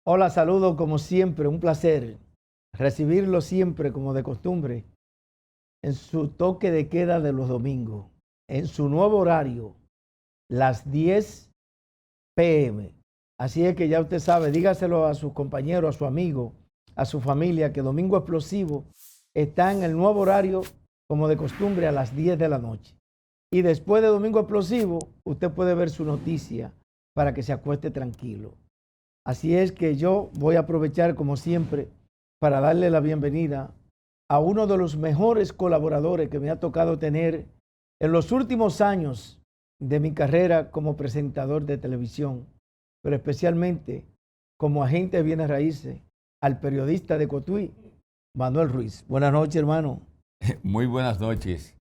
Hola, saludo como siempre, un placer recibirlo siempre como de costumbre en su toque de queda de los domingos, en su nuevo horario, las 10 p.m. Así es que ya usted sabe, dígaselo a sus compañeros, a su amigo, a su familia, que Domingo Explosivo está en el nuevo horario como de costumbre a las 10 de la noche. Y después de Domingo Explosivo, usted puede ver su noticia para que se acueste tranquilo. Así es que yo voy a aprovechar, como siempre, para darle la bienvenida a uno de los mejores colaboradores que me ha tocado tener en los últimos años de mi carrera como presentador de televisión, pero especialmente como agente de bienes raíces, al periodista de Cotuí, Manuel Ruiz. Buenas noches, hermano. Muy buenas noches.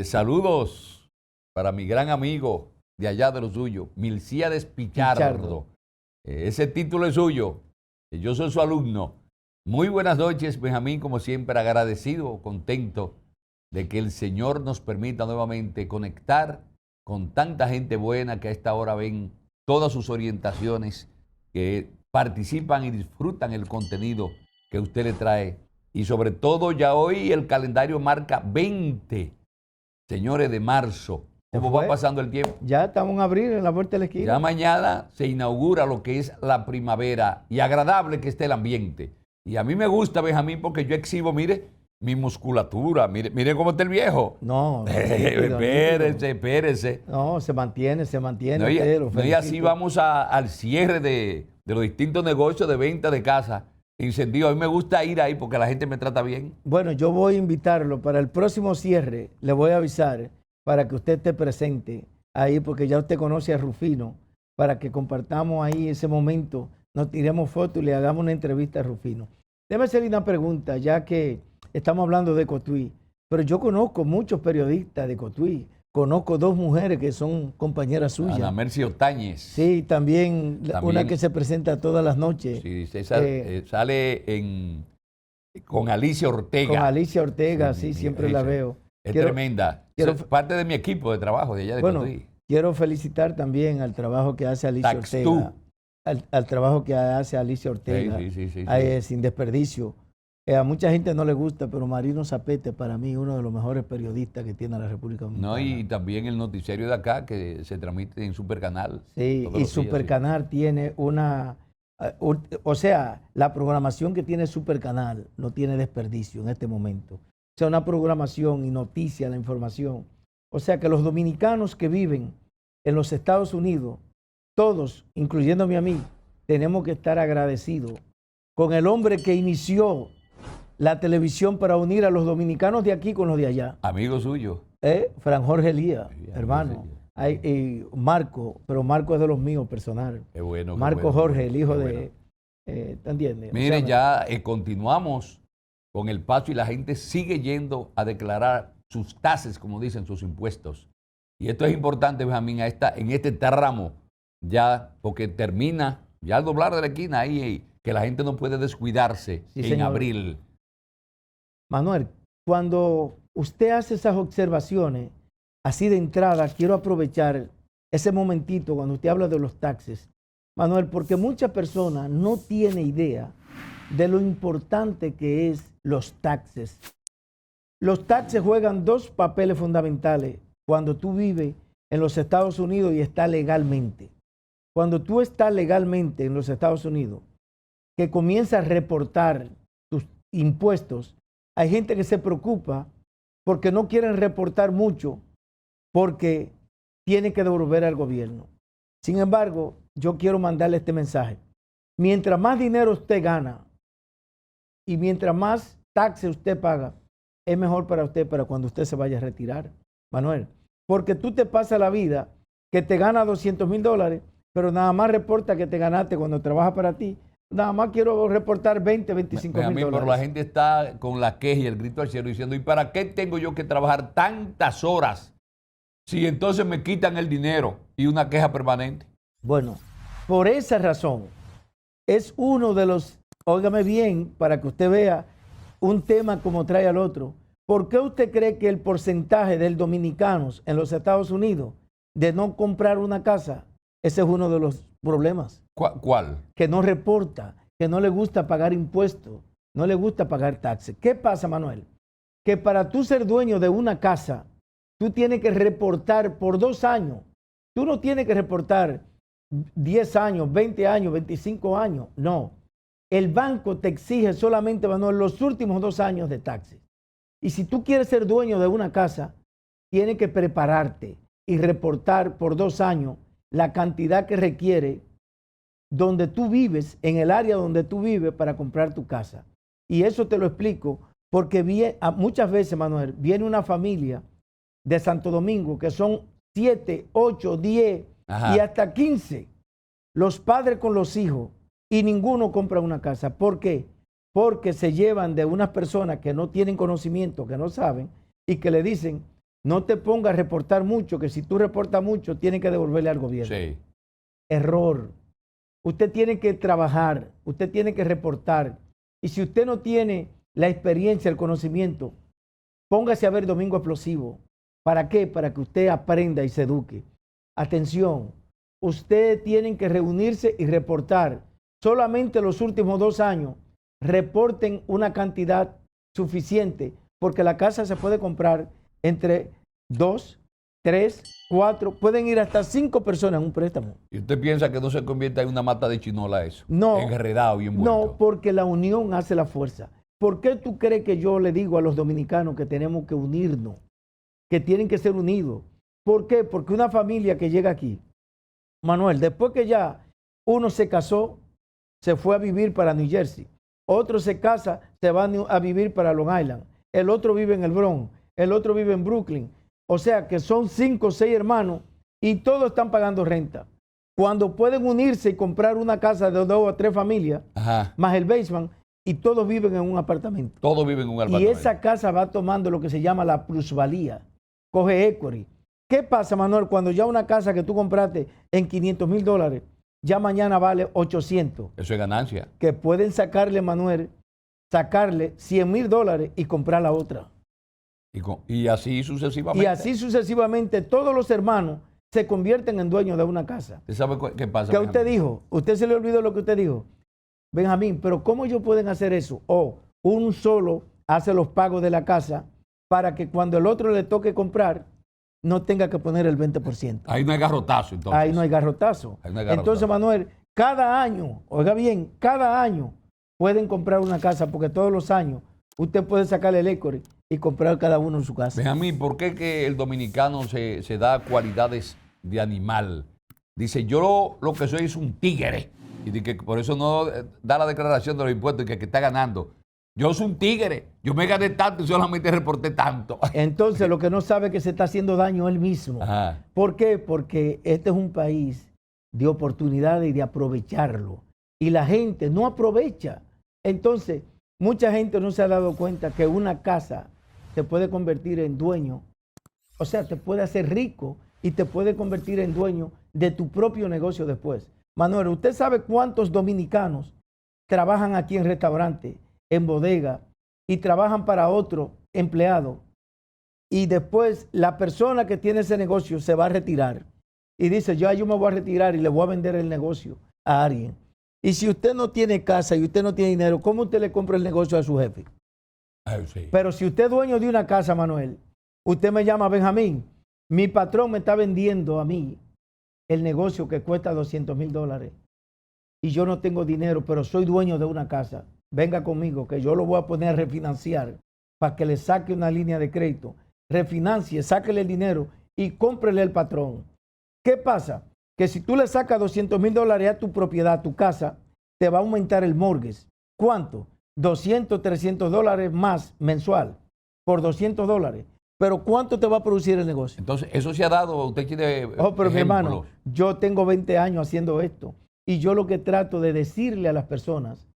Saludos para mi gran amigo de allá de lo suyo, Milcíades Pichardo. Ese título es suyo. Yo soy su alumno. Muy buenas noches, Benjamín, como siempre, agradecido, contento de que el Señor nos permita nuevamente conectar con tanta gente buena que a esta hora ven todas sus orientaciones, que participan y disfrutan el contenido que usted le trae. Y sobre todo ya hoy el calendario marca 20, señores, de marzo. ¿Cómo va pasando el tiempo? Ya estamos en abril, en la vuelta de la esquina. Ya mañana se inaugura lo que es la primavera y agradable que esté el ambiente. Y a mí me gusta, Benjamín, porque yo exhibo, mire, mi musculatura. Mire cómo está el viejo. No, espérese. No, se mantiene. No, y así vamos al cierre de los distintos negocios de venta de casa. Incendio. A mí me gusta ir ahí porque la gente me trata bien. Bueno, yo voy a invitarlo para el próximo cierre. Le voy a avisar para que usted esté presente ahí, porque ya usted conoce a Rufino, para que compartamos ahí ese momento, nos tiremos fotos y le hagamos una entrevista a Rufino. Déjame hacerle una pregunta, ya que estamos hablando de Cotuí, pero yo conozco muchos periodistas de Cotuí. Conozco dos mujeres que son compañeras suyas. Ana Mercy Otañez. Sí, también una que se presenta todas las noches. Sí, sale con Alicia Ortega. Con Alicia Ortega, sí, siempre la veo. Es tremenda. Es parte de mi equipo de trabajo de allá de Cotuí. Quiero felicitar también al trabajo que hace Alicia Ortega. Al trabajo que hace Alicia Ortega. Sí. Sin desperdicio. A mucha gente no le gusta, pero Marino Zapete, para mí, uno de los mejores periodistas que tiene la República Dominicana. No, y también el noticiario de acá, que se transmite en Supercanal. Sí, y Supercanal tiene o sea, la programación que tiene Supercanal no tiene desperdicio en este momento. O sea, una programación y noticia, la información. O sea, que los dominicanos que viven en los Estados Unidos, todos, incluyéndome a mí, tenemos que estar agradecidos con el hombre que inició la televisión para unir a los dominicanos de aquí con los de allá. Amigo suyo. Fran Jorge Elías, hermano. Marco, pero Marco es de los míos personal. Qué bueno. Marco Jorge, el hijo de... ¿te entiendes? Miren, ya continuamos con el paso y la gente sigue yendo a declarar sus tasas, como dicen, sus impuestos. Y esto es importante, Benjamín, en este tramo, ya, porque termina, ya al doblar de la esquina, ahí que la gente no puede descuidarse en abril. Manuel, cuando usted hace esas observaciones, así de entrada, quiero aprovechar ese momentito cuando usted habla de los taxes, Manuel, porque muchas personas no tienen idea de lo importante que es los taxes. Los taxes juegan dos papeles fundamentales cuando tú vives en los Estados Unidos y estás legalmente. Cuando tú estás legalmente en los Estados Unidos, que comienzas a reportar tus impuestos, hay gente que se preocupa porque no quieren reportar mucho porque tienen que devolver al gobierno. Sin embargo, yo quiero mandarle este mensaje. Mientras más dinero usted gana y mientras más taxes usted paga, es mejor para usted para cuando usted se vaya a retirar, Manuel. Porque tú te pasas la vida que te gana $200,000, pero nada más reporta que te ganaste cuando trabajas para ti. Nada más quiero reportar 20, 25 mil dólares. Pero la gente está con la queja y el grito al cielo diciendo, ¿y para qué tengo yo que trabajar tantas horas si entonces me quitan el dinero? Y una queja permanente. Bueno, por esa razón, es uno de los, óigame bien, para que usted vea un tema como trae al otro. ¿Por qué usted cree que el porcentaje de dominicanos en los Estados Unidos de no comprar una casa, ese es uno de los problemas? ¿Cuál? Que no reporta, que no le gusta pagar impuestos, no le gusta pagar taxes. ¿Qué pasa, Manuel? Que para tú ser dueño de una casa, tú tienes que reportar por 2 años. Tú no tienes que reportar 10 años, 20 años, 25 años. No. El banco te exige solamente, Manuel, los últimos 2 años de taxes. Y si tú quieres ser dueño de una casa, tienes que prepararte y reportar por 2 años la cantidad que requiere donde tú vives, en el área donde tú vives para comprar tu casa. Y eso te lo explico porque muchas veces, Manuel, viene una familia de Santo Domingo que son 7, 8, 10 y hasta 15, los padres con los hijos, y ninguno compra una casa. ¿Por qué? Porque se llevan de unas personas que no tienen conocimiento, que no saben, y que le dicen, no te pongas a reportar mucho, que si tú reportas mucho, tienes que devolverle al gobierno. Sí. Error. Usted tiene que trabajar, usted tiene que reportar. Y si usted no tiene la experiencia, el conocimiento, póngase a ver Domingo Explosivo. ¿Para qué? Para que usted aprenda y se eduque. Atención, ustedes tienen que reunirse y reportar. Solamente los últimos 2 años reporten una cantidad suficiente, porque la casa se puede comprar entre 2, 3, 4, pueden ir hasta 5 personas en un préstamo. ¿Y usted piensa que no se convierta en una mata de chinola eso? No. Enredado y envuelto. No, porque la unión hace la fuerza. ¿Por qué tú crees que yo le digo a los dominicanos que tenemos que unirnos, que tienen que ser unidos? ¿Por qué? Porque una familia que llega aquí, Manuel, después que ya uno se casó, se fue a vivir para New Jersey, otro se casa, se va a vivir para Long Island, el otro vive en el Bronx, el otro vive en Brooklyn. O sea que son 5 o 6 hermanos y todos están pagando renta. Cuando pueden unirse y comprar una casa de 2 o 3 familias, más el basement, y todos viven en un apartamento. Todos viven en un apartamento. Y esa casa va tomando lo que se llama la plusvalía. Coge equity. ¿Qué pasa, Manuel? Cuando ya una casa que tú compraste en $500,000, ya mañana vale 800. Eso es ganancia. Que pueden sacarle, Manuel, sacarle $100,000 y comprar la otra. Y así sucesivamente. Y así sucesivamente todos los hermanos se convierten en dueños de una casa. ¿Usted sabe qué pasa? ¿Qué usted dijo? ¿Usted se le olvidó lo que usted dijo? Benjamín, pero ¿cómo ellos pueden hacer eso? O un solo hace los pagos de la casa para que cuando el otro le toque comprar, no tenga que poner el 20%. Ahí no hay garrotazo, entonces. Ahí no hay garrotazo. Entonces, Manuel, cada año, oiga bien, cada año pueden comprar una casa porque todos los años usted puede sacarle el equity y comprar cada uno en su casa. Benjamín, ¿por qué que el dominicano se da cualidades de animal? Dice, yo lo que soy es un tigre. Y que por eso no da la declaración de los impuestos que está ganando. Yo soy un tigre. Yo me gané tanto y solamente reporté tanto. Entonces, lo que no sabe es que se está haciendo daño él mismo. Ajá. ¿Por qué? Porque este es un país de oportunidades y de aprovecharlo. Y la gente no aprovecha. Entonces, mucha gente no se ha dado cuenta que una casa te puede convertir en dueño. O sea, te puede hacer rico y te puede convertir en dueño de tu propio negocio después. Manuel, ¿usted sabe cuántos dominicanos trabajan aquí en restaurantes, en bodega y trabajan para otro empleado? Y después la persona que tiene ese negocio se va a retirar y dice, yo me voy a retirar y le voy a vender el negocio a alguien. Y si usted no tiene casa y usted no tiene dinero, ¿cómo usted le compra el negocio a su jefe? Sí. Pero si usted es dueño de una casa, Manuel, usted me llama, Benjamín, mi patrón me está vendiendo a mí el negocio que cuesta $200,000 y yo no tengo dinero, pero soy dueño de una casa. Venga conmigo, que yo lo voy a poner a refinanciar para que le saque una línea de crédito. Refinancie, sáquele el dinero y cómprele el patrón. ¿Qué pasa? Que si tú le sacas $200,000 a tu propiedad, a tu casa, te va a aumentar el mortgage. ¿Cuánto? $200, $300 más mensual por $200. Pero ¿cuánto te va a producir el negocio? Entonces, eso se ha dado, usted tiene pero mi hermano, yo tengo 20 años haciendo esto y yo lo que trato de decirle a las personas,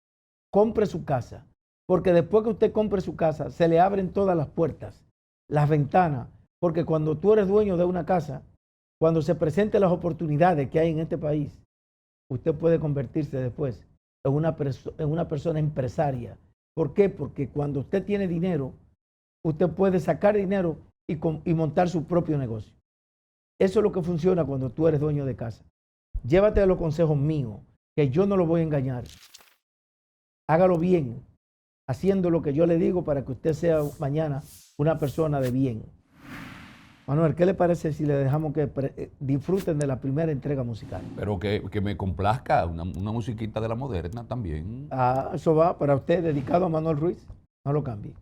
compre su casa, porque después que usted compre su casa, se le abren todas las puertas, las ventanas, porque cuando tú eres dueño de una casa, cuando se presenten las oportunidades que hay en este país, usted puede convertirse después en una persona empresaria. ¿Por qué? Porque cuando usted tiene dinero, usted puede sacar dinero y montar su propio negocio. Eso es lo que funciona cuando tú eres dueño de casa. Llévate los consejos míos. que yo no lo voy a engañar. Hágalo bien, haciendo lo que yo le digo para que usted sea mañana una persona de bien. Manuel, ¿qué le parece si le dejamos que disfruten de la primera entrega musical? Pero que me complazca una musiquita de la moderna también. Ah, eso va para usted, dedicado a Manuel Ruiz. No lo cambie.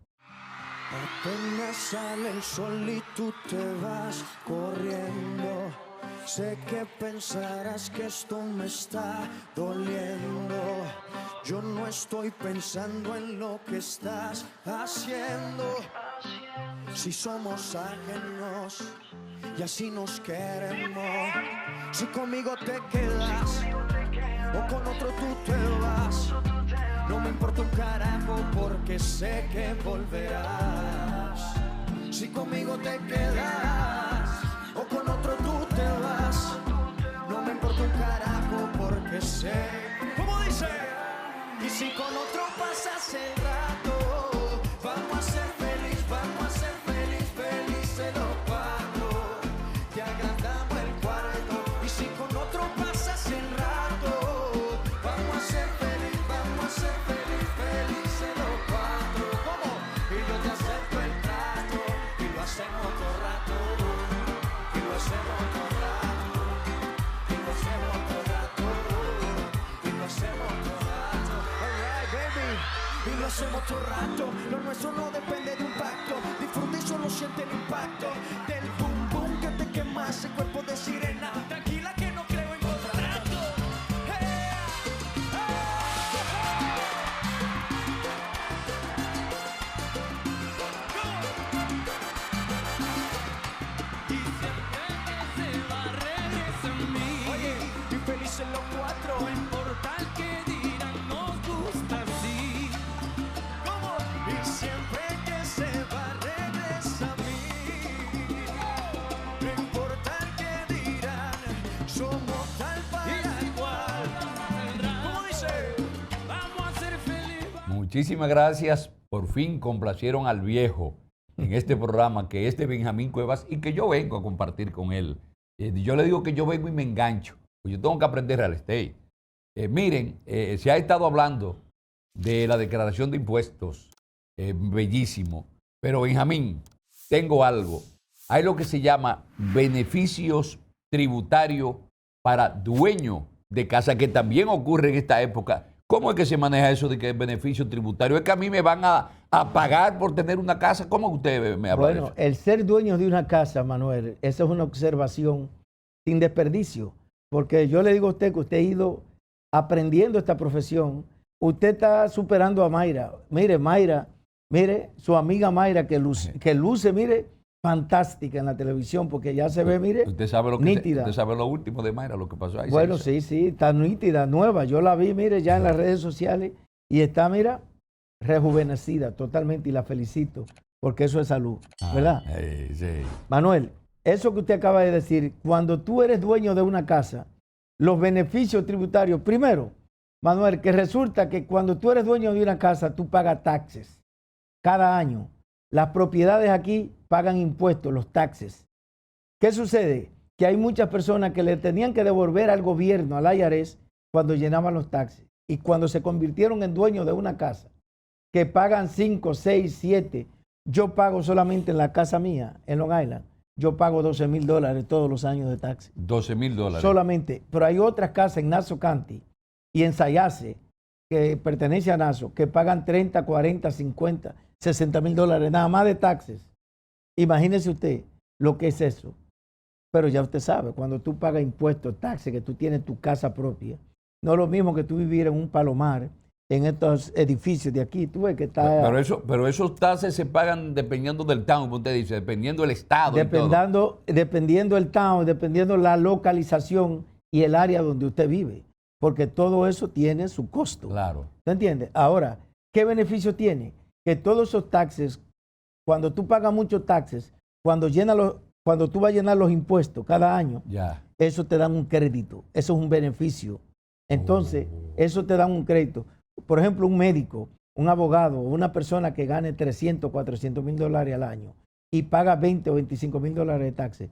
Apenas sale el sol y tú te vas corriendo. Sé que pensarás que esto me está doliendo. Yo no estoy pensando en lo que estás haciendo. Si somos ajenos y así nos queremos. Si conmigo te quedas o con otro tú te vas. No me importa un carajo porque sé que volverás. Si conmigo te quedas o con otro tú te vas. No me importa un carajo porque sé. ¿Cómo dice? Y si con otro pasas el rato, vamos a ser feliz, vamos a ser feliz, felices los cuatro. Te agrandamos el cuarto. Y si con otro pasas el rato, vamos a ser feliz, vamos a ser feliz, felices los cuatro. ¿Cómo? Y yo te acepto el trato y lo hacemos todo rato. Y lo hacemos todo rato. Y lo hacemos todo rato. Y lo hacemos todo rato. Alright, baby. Y lo hacemos todo rato. Lo nuestro no depende de un pacto. Disfruta y solo siente el impacto del boom boom que te quema ese cuerpo de sirena. Tranquila que no creo en contrato. Y siempre que se va regresa a mí. Oye, y felices los cuatro. No importa el que dirán, nos gusta así. ¿Cómo? Y siempre que se va regresa a mí. No importa el que dirán, somos tal para igual. ¿Cómo dice? Vamos a ser felices. Muchísimas gracias. Por fin complacieron al viejo en este programa, que es de Benjamín Cuevas y que yo vengo a compartir con él. Yo le digo que yo vengo y me engancho, pues yo tengo que aprender real estate. Miren, se ha estado hablando de la declaración de impuestos, bellísimo, pero Benjamín, tengo algo. Hay lo que se llama beneficios tributarios para dueños de casa, que también ocurre en esta época. ¿Cómo es que se maneja eso de que es beneficio tributario? ¿Es que a mí me van a pagar por tener una casa? ¿Cómo usted me habla de Bueno, eso? el ser dueño de una casa, Manuel, esa es una observación sin desperdicio. Porque yo le digo a usted que usted ha ido aprendiendo esta profesión. Usted está superando a Mayra. Mire, Mayra, mire, su amiga Mayra que luce, mire, fantástica en la televisión, porque ya se ve, mire, Usted sabe lo que nítida. usted sabe lo último de Mayra, lo que pasó ahí. Bueno, sí, está nítida, nueva. Yo la vi, mire, ya en las redes sociales y está, mira, rejuvenecida totalmente y la felicito porque eso es salud, ¿verdad? Sí. Manuel, eso que usted acaba de decir, cuando tú eres dueño de una casa, los beneficios tributarios, primero, Manuel, que resulta que cuando tú eres dueño de una casa, tú pagas taxes cada año. Las propiedades aquí pagan impuestos, los taxes. ¿Qué sucede? Que hay muchas personas que le tenían que devolver al gobierno, al IRS, cuando llenaban los taxes. Y cuando se convirtieron en dueños de una casa, que pagan 5, 6, 7, yo pago solamente en la casa mía, en Long Island, yo pago $12,000 todos los años de taxes. $12,000. Solamente. Pero hay otras casas en Nassau County y en Sayase, que pertenece a Nassau, que pagan 30, 40, 50, $60,000 nada más de taxes. Imagínese usted lo que es eso. Pero ya usted sabe, cuando tú pagas impuestos, taxes, que tú tienes tu casa propia, no es lo mismo que tú vivir en un palomar, en estos edificios de aquí. Tú ves que está... Pero esos taxes se pagan dependiendo del town, como usted dice, dependiendo del estado. Dependiendo el town, dependiendo la localización y el área donde usted vive. Porque todo eso tiene su costo. Claro. ¿Te entiendes? Ahora, ¿qué beneficio tiene? Que todos esos taxes, cuando tú pagas muchos taxes, cuando tú vas a llenar los impuestos cada año, Ya. eso te dan un crédito. Eso es un beneficio. Entonces, eso te dan un crédito. Por ejemplo, un médico, un abogado, una persona que gane 300, $400,000 al año y paga 20 o $25,000 de taxes,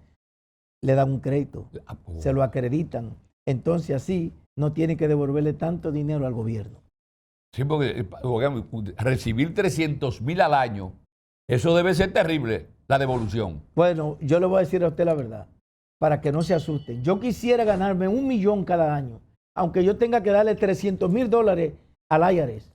le dan un crédito. Se lo acreditan. Entonces, así, no tiene que devolverle tanto dinero al gobierno. Sí, porque recibir 300,000 al año, eso debe ser terrible, la devolución. Bueno, yo le voy a decir a usted la verdad, para que no se asusten. Yo quisiera ganarme 1 millón cada año, aunque yo tenga que darle $300,000 al IRS.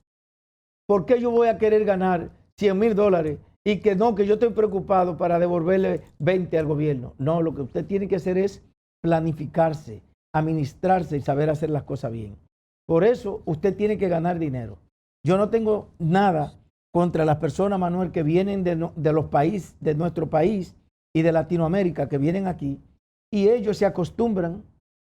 ¿Por qué yo voy a querer ganar $100,000 y que no, que yo estoy preocupado para devolverle 20 al gobierno? No, lo que usted tiene que hacer es planificarse, administrarse y saber hacer las cosas bien. Por eso usted tiene que ganar dinero. Yo no tengo nada contra las personas, Manuel, que vienen de los países, de nuestro país y de Latinoamérica, que vienen aquí y ellos se acostumbran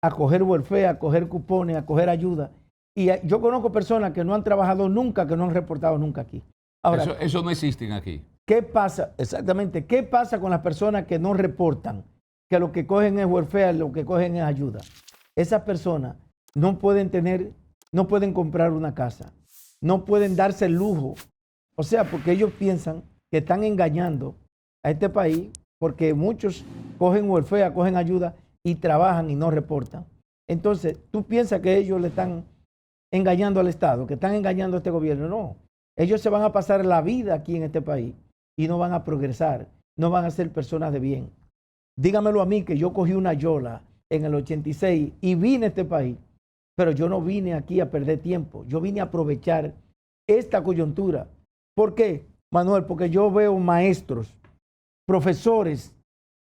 a coger welfare, a coger cupones, a coger ayuda. Y yo conozco personas que no han trabajado nunca, que no han reportado nunca aquí. Ahora, Eso no existe aquí. ¿qué pasa? Exactamente, ¿qué pasa con las personas que no reportan? Que lo que cogen es welfare, lo que cogen es ayuda. Esas personas no pueden comprar una casa, no pueden darse el lujo. O sea, porque ellos piensan que están engañando a este país, porque muchos cogen welfare, cogen ayuda y trabajan y no reportan. Entonces, ¿tú piensas que ellos le están engañando al Estado, que están engañando a este gobierno? No, ellos se van a pasar la vida aquí en este país y no van a progresar, no van a ser personas de bien. Dígamelo a mí, que yo cogí una yola en el 86 y vine a este país, pero yo no vine aquí a perder tiempo, yo vine a aprovechar esta coyuntura. ¿Por qué, Manuel? Porque yo veo maestros, profesores,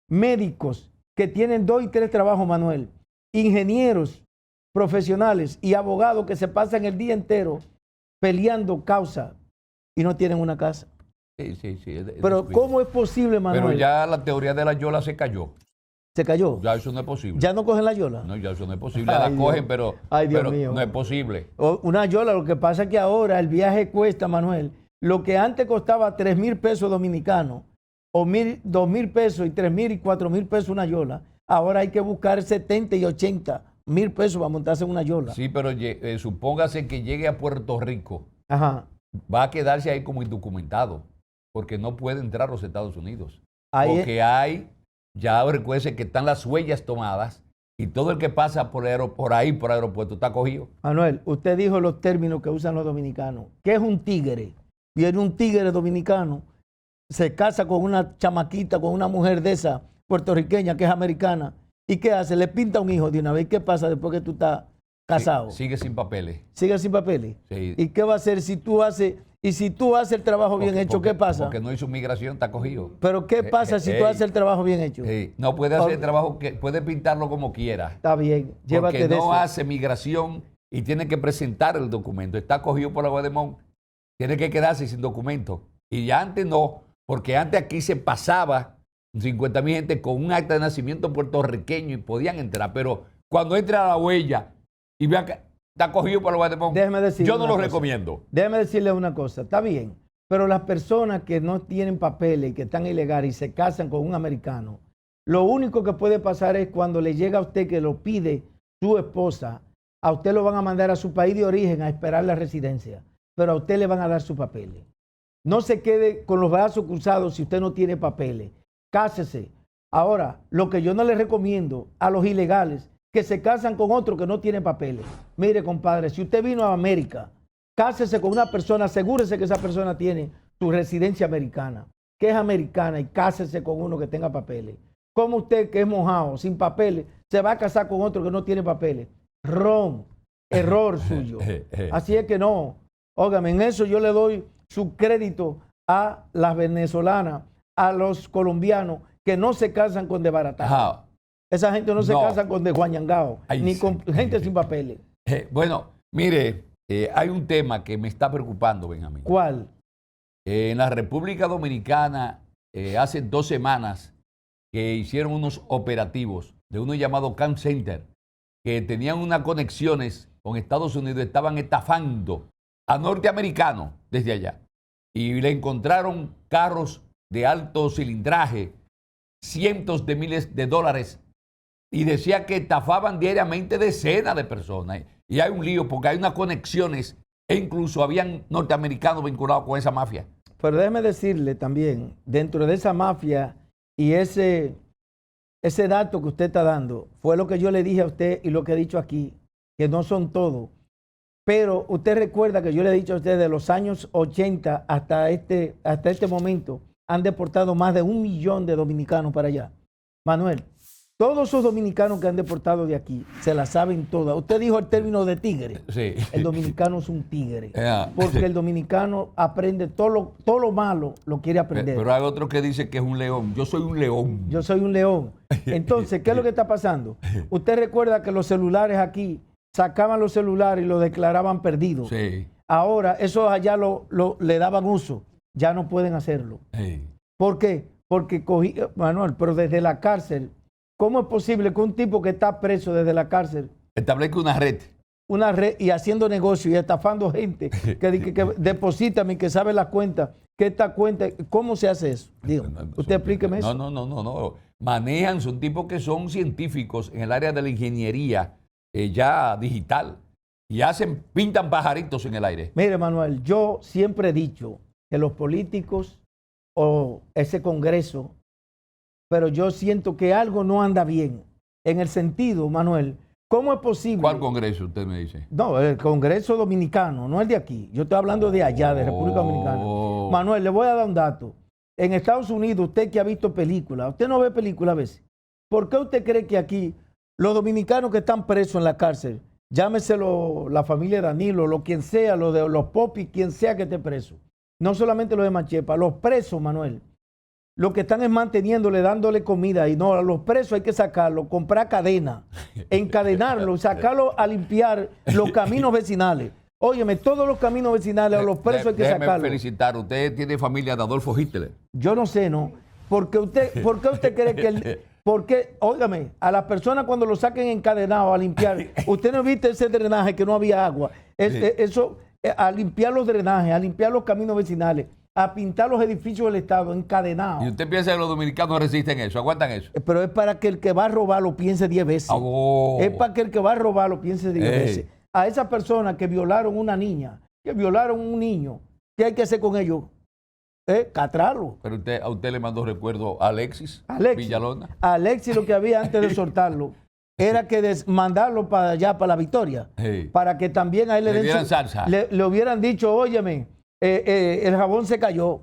médicos que tienen 2 y 3 trabajos, Manuel, ingenieros profesionales y abogados que se pasan el día entero peleando causa y no tienen una casa. Sí. Pero ¿cómo es posible, Manuel? Pero ya la teoría de la yola se cayó. ¿Se cayó? Ya eso no es posible. ¿Ya no cogen la yola? No, ya eso no es posible. Ay, La Dios. cogen, pero, Ay, Dios pero mío. no es posible. Una yola, lo que pasa es que ahora el viaje cuesta, Manuel, lo que antes costaba 3,000 pesos dominicanos, o 2,000 pesos y 3,000 y 4,000 pesos una yola, ahora hay que buscar 70 y 80,000 pesos para montarse en una yola. Sí, pero supóngase que llegue a Puerto Rico, Ajá. va a quedarse ahí como indocumentado, porque no puede entrar a los Estados Unidos. Ahí Porque ya recuerde que están las huellas tomadas y todo el que pasa por ahí, por aeropuerto, está cogido. Manuel, usted dijo los términos que usan los dominicanos. ¿Qué es un tigre? Viene un tigre dominicano, se casa con una chamaquita, con una mujer de esa puertorriqueña que es americana. ¿Y qué hace? Le pinta un hijo de una vez. ¿Qué pasa después que tú estás casado? Sigue sin papeles. Sigue sin papeles. Sí. ¿Y qué va a hacer si tú haces el trabajo bien hecho? ¿Qué pasa? Porque no hizo migración, está cogido. Pero ¿qué pasa si tú haces el trabajo bien hecho? No puede hacer el trabajo, puede pintarlo como quiera. Está bien, llévate porque de eso. no hace migración y tiene que presentar el documento. Está cogido por la Guademón. Tiene que quedarse sin documento. Y ya antes no, porque antes aquí se pasaba 50,000 gente con un acta de nacimiento puertorriqueño y podían entrar. Pero cuando entra a la huella y vea que está cogido por la Guademón, Déjeme decirle yo no una lo cosa. recomiendo. Déjeme decirle una cosa, está bien, pero las personas que no tienen papeles y que están ilegales y se casan con un americano, lo único que puede pasar es cuando le llega a usted que lo pide su esposa, a usted lo van a mandar a su país de origen a esperar la residencia, pero a usted le van a dar sus papeles. No se quede con los brazos cruzados si usted no tiene papeles. Cásese. Ahora, lo que yo no le recomiendo a los ilegales que se casan con otro que no tiene papeles. Mire, compadre, si usted vino a América, cásese con una persona, asegúrese que esa persona tiene su residencia americana, que es americana, y cásese con uno que tenga papeles. Como usted, que es mojado, sin papeles, se va a casar con otro que no tiene papeles? Error suyo. Así es que no. Óigame, en eso yo le doy su crédito a las venezolanas, a los colombianos que no se casan con desbaratados. Ajá. Esa gente no se No. casa con desguañangao, Ay, ni sí. con gente sin papeles. Bueno, mire, hay un tema que me está preocupando, Benjamín. ¿Cuál? En la República Dominicana, hace 2 semanas que hicieron unos operativos de uno llamado Camp Center, que tenían unas conexiones con Estados Unidos, estaban estafando a norteamericanos desde allá. Y le encontraron carros de alto cilindraje, cientos de miles de dólares, y decía que estafaban diariamente decenas de personas. Y hay un lío porque hay unas conexiones e incluso habían norteamericanos vinculados con esa mafia. Pero déjeme decirle también, dentro de esa mafia y ese dato que usted está dando, fue lo que yo le dije a usted y lo que he dicho aquí. que no son todos. Pero usted recuerda que yo le he dicho a usted, de los años 80 hasta este momento, han deportado más de 1 millón de dominicanos para allá. Manuel, todos esos dominicanos que han deportado de aquí, se la saben todas. Usted dijo el término de tigre. Sí. El dominicano es un tigre. Yeah. Porque el dominicano aprende todo lo malo, lo quiere aprender. Pero hay otro que dice que es un león. Yo soy un león. Yo soy un león. Entonces, ¿qué es lo que está pasando? Usted recuerda que los celulares aquí, sacaban los celulares y los declaraban perdidos. Sí. Ahora, esos allá le daban uso. Ya no pueden hacerlo. Sí. ¿Por qué? Porque Manuel, pero desde la cárcel, ¿cómo es posible que un tipo que está preso desde la cárcel, Establezca una red. y haciendo negocio y estafando gente, que deposítame, que sabe la cuenta, que esta cuenta, ¿cómo se hace eso? Digo, usted explíqueme eso. No. Manejan, son tipos que son científicos en el área de la ingeniería ya digital y pintan pajaritos en el aire. Mire, Manuel, yo siempre he dicho que los políticos o ese Congreso, pero yo siento que algo no anda bien. En el sentido, Manuel, ¿cómo es posible? ¿Cuál Congreso usted me dice? No, el Congreso Dominicano, no el de aquí. Yo estoy hablando de allá, de República Dominicana. Manuel, le voy a dar un dato. En Estados Unidos, usted que ha visto películas, usted no ve películas a veces. ¿Por qué usted cree que aquí los dominicanos que están presos en la cárcel, llámeselo la familia de Danilo, lo quien sea, lo de los Popis, quien sea que esté preso, no solamente los de Machepa, los presos, Manuel, lo que están es manteniéndole, dándole comida, y no, a los presos hay que sacarlos, comprar cadena, encadenarlos, sacarlos a limpiar los caminos vecinales. Óyeme, todos los caminos vecinales a los presos hay que Déjeme sacarlos. felicitar, usted tiene familia de Adolfo Hitler. Yo no sé, ¿no? ¿Por qué usted cree que óigame, a las personas cuando lo saquen encadenados a limpiar, usted no viste ese drenaje que no había agua, a limpiar los drenajes, a limpiar los caminos vecinales, a pintar los edificios del Estado encadenados. ¿Y usted piensa que los dominicanos resisten eso, aguantan eso? Pero es para que el que va a robar lo piense 10 veces. Oh. Es para que el que va a robar lo piense 10 veces. A esas personas que violaron una niña, que violaron un niño, ¿qué hay que hacer con ellos? Catrarlo. Pero a usted le mandó recuerdo a Alexis Villalona. A Alexis lo que había antes de soltarlo era que mandarlo para allá, para la Victoria, para que también a él le dieran salsa. Le hubieran dicho, óyeme, el jabón se cayó.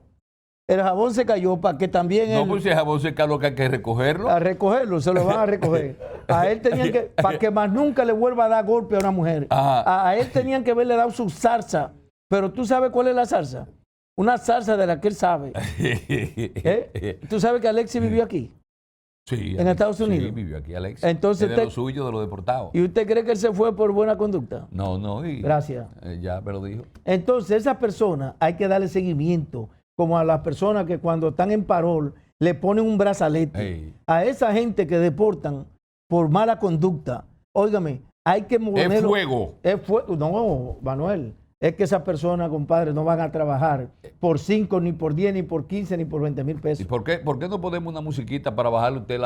El jabón se cayó para que también no, pues si el jabón se cayó, que hay que recogerlo. A recogerlo, se lo van a recoger. A él tenían que, para que más nunca le vuelva a dar golpe a una mujer. A él tenían que haberle dado su zarza. Pero ¿tú sabes cuál es la zarza? Una zarza de la que él sabe. ¿Tú sabes que Alexis vivió aquí? Sí. ¿En Estados Unidos? Sí, vivió aquí Alexis. Entonces es de lo suyo, de lo deportado. ¿Y usted cree que él se fue por buena conducta? No. Gracias. Ya me lo dijo. Entonces, esas personas hay que darle seguimiento, como a las personas que cuando están en parol le ponen un brazalete. A esa gente que deportan por mala conducta, óigame, hay que moverlo. Es fuego. Es fuego. No, Manuel. Es que esas personas, compadre, no van a trabajar por 5, ni por 10, ni por 15, ni por 20 mil pesos. ¿Y por qué no ponemos una musiquita para bajarle a usted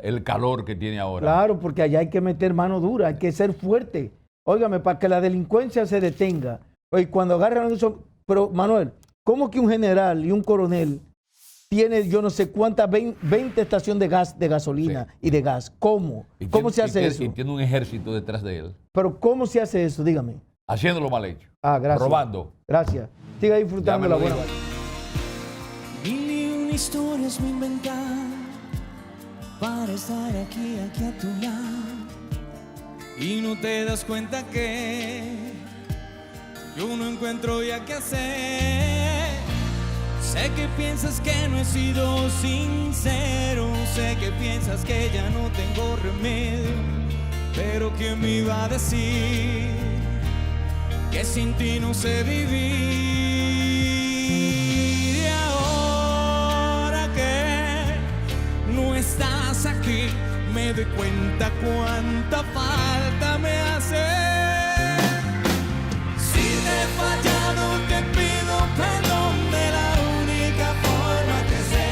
el calor que tiene ahora? Claro, porque allá hay que meter mano dura, hay que ser fuerte. Óigame, para que la delincuencia se detenga. Y cuando agarran eso, pero Manuel, ¿cómo que un general y un coronel tiene yo no sé cuántas, 20 estaciones de gas, de gasolina y de gas? ¿Cómo? ¿Cómo se hace eso? Y tiene un ejército detrás de él. Pero ¿cómo se hace eso? Dígame. Haciéndolo mal hecho. Gracias. Robando. Gracias. Siga disfrutando la buena. Mil y una historias me inventar para estar aquí a tu lado. Y no te das cuenta que yo no encuentro ya qué hacer. Sé que piensas que no he sido sincero, sé que piensas que ya no tengo remedio, pero ¿quién me iba a decir que sin ti no sé vivir? Y ahora que no estás aquí, me doy cuenta cuánta falta me hace. Si te he fallado, te pido perdón de la única forma que sé,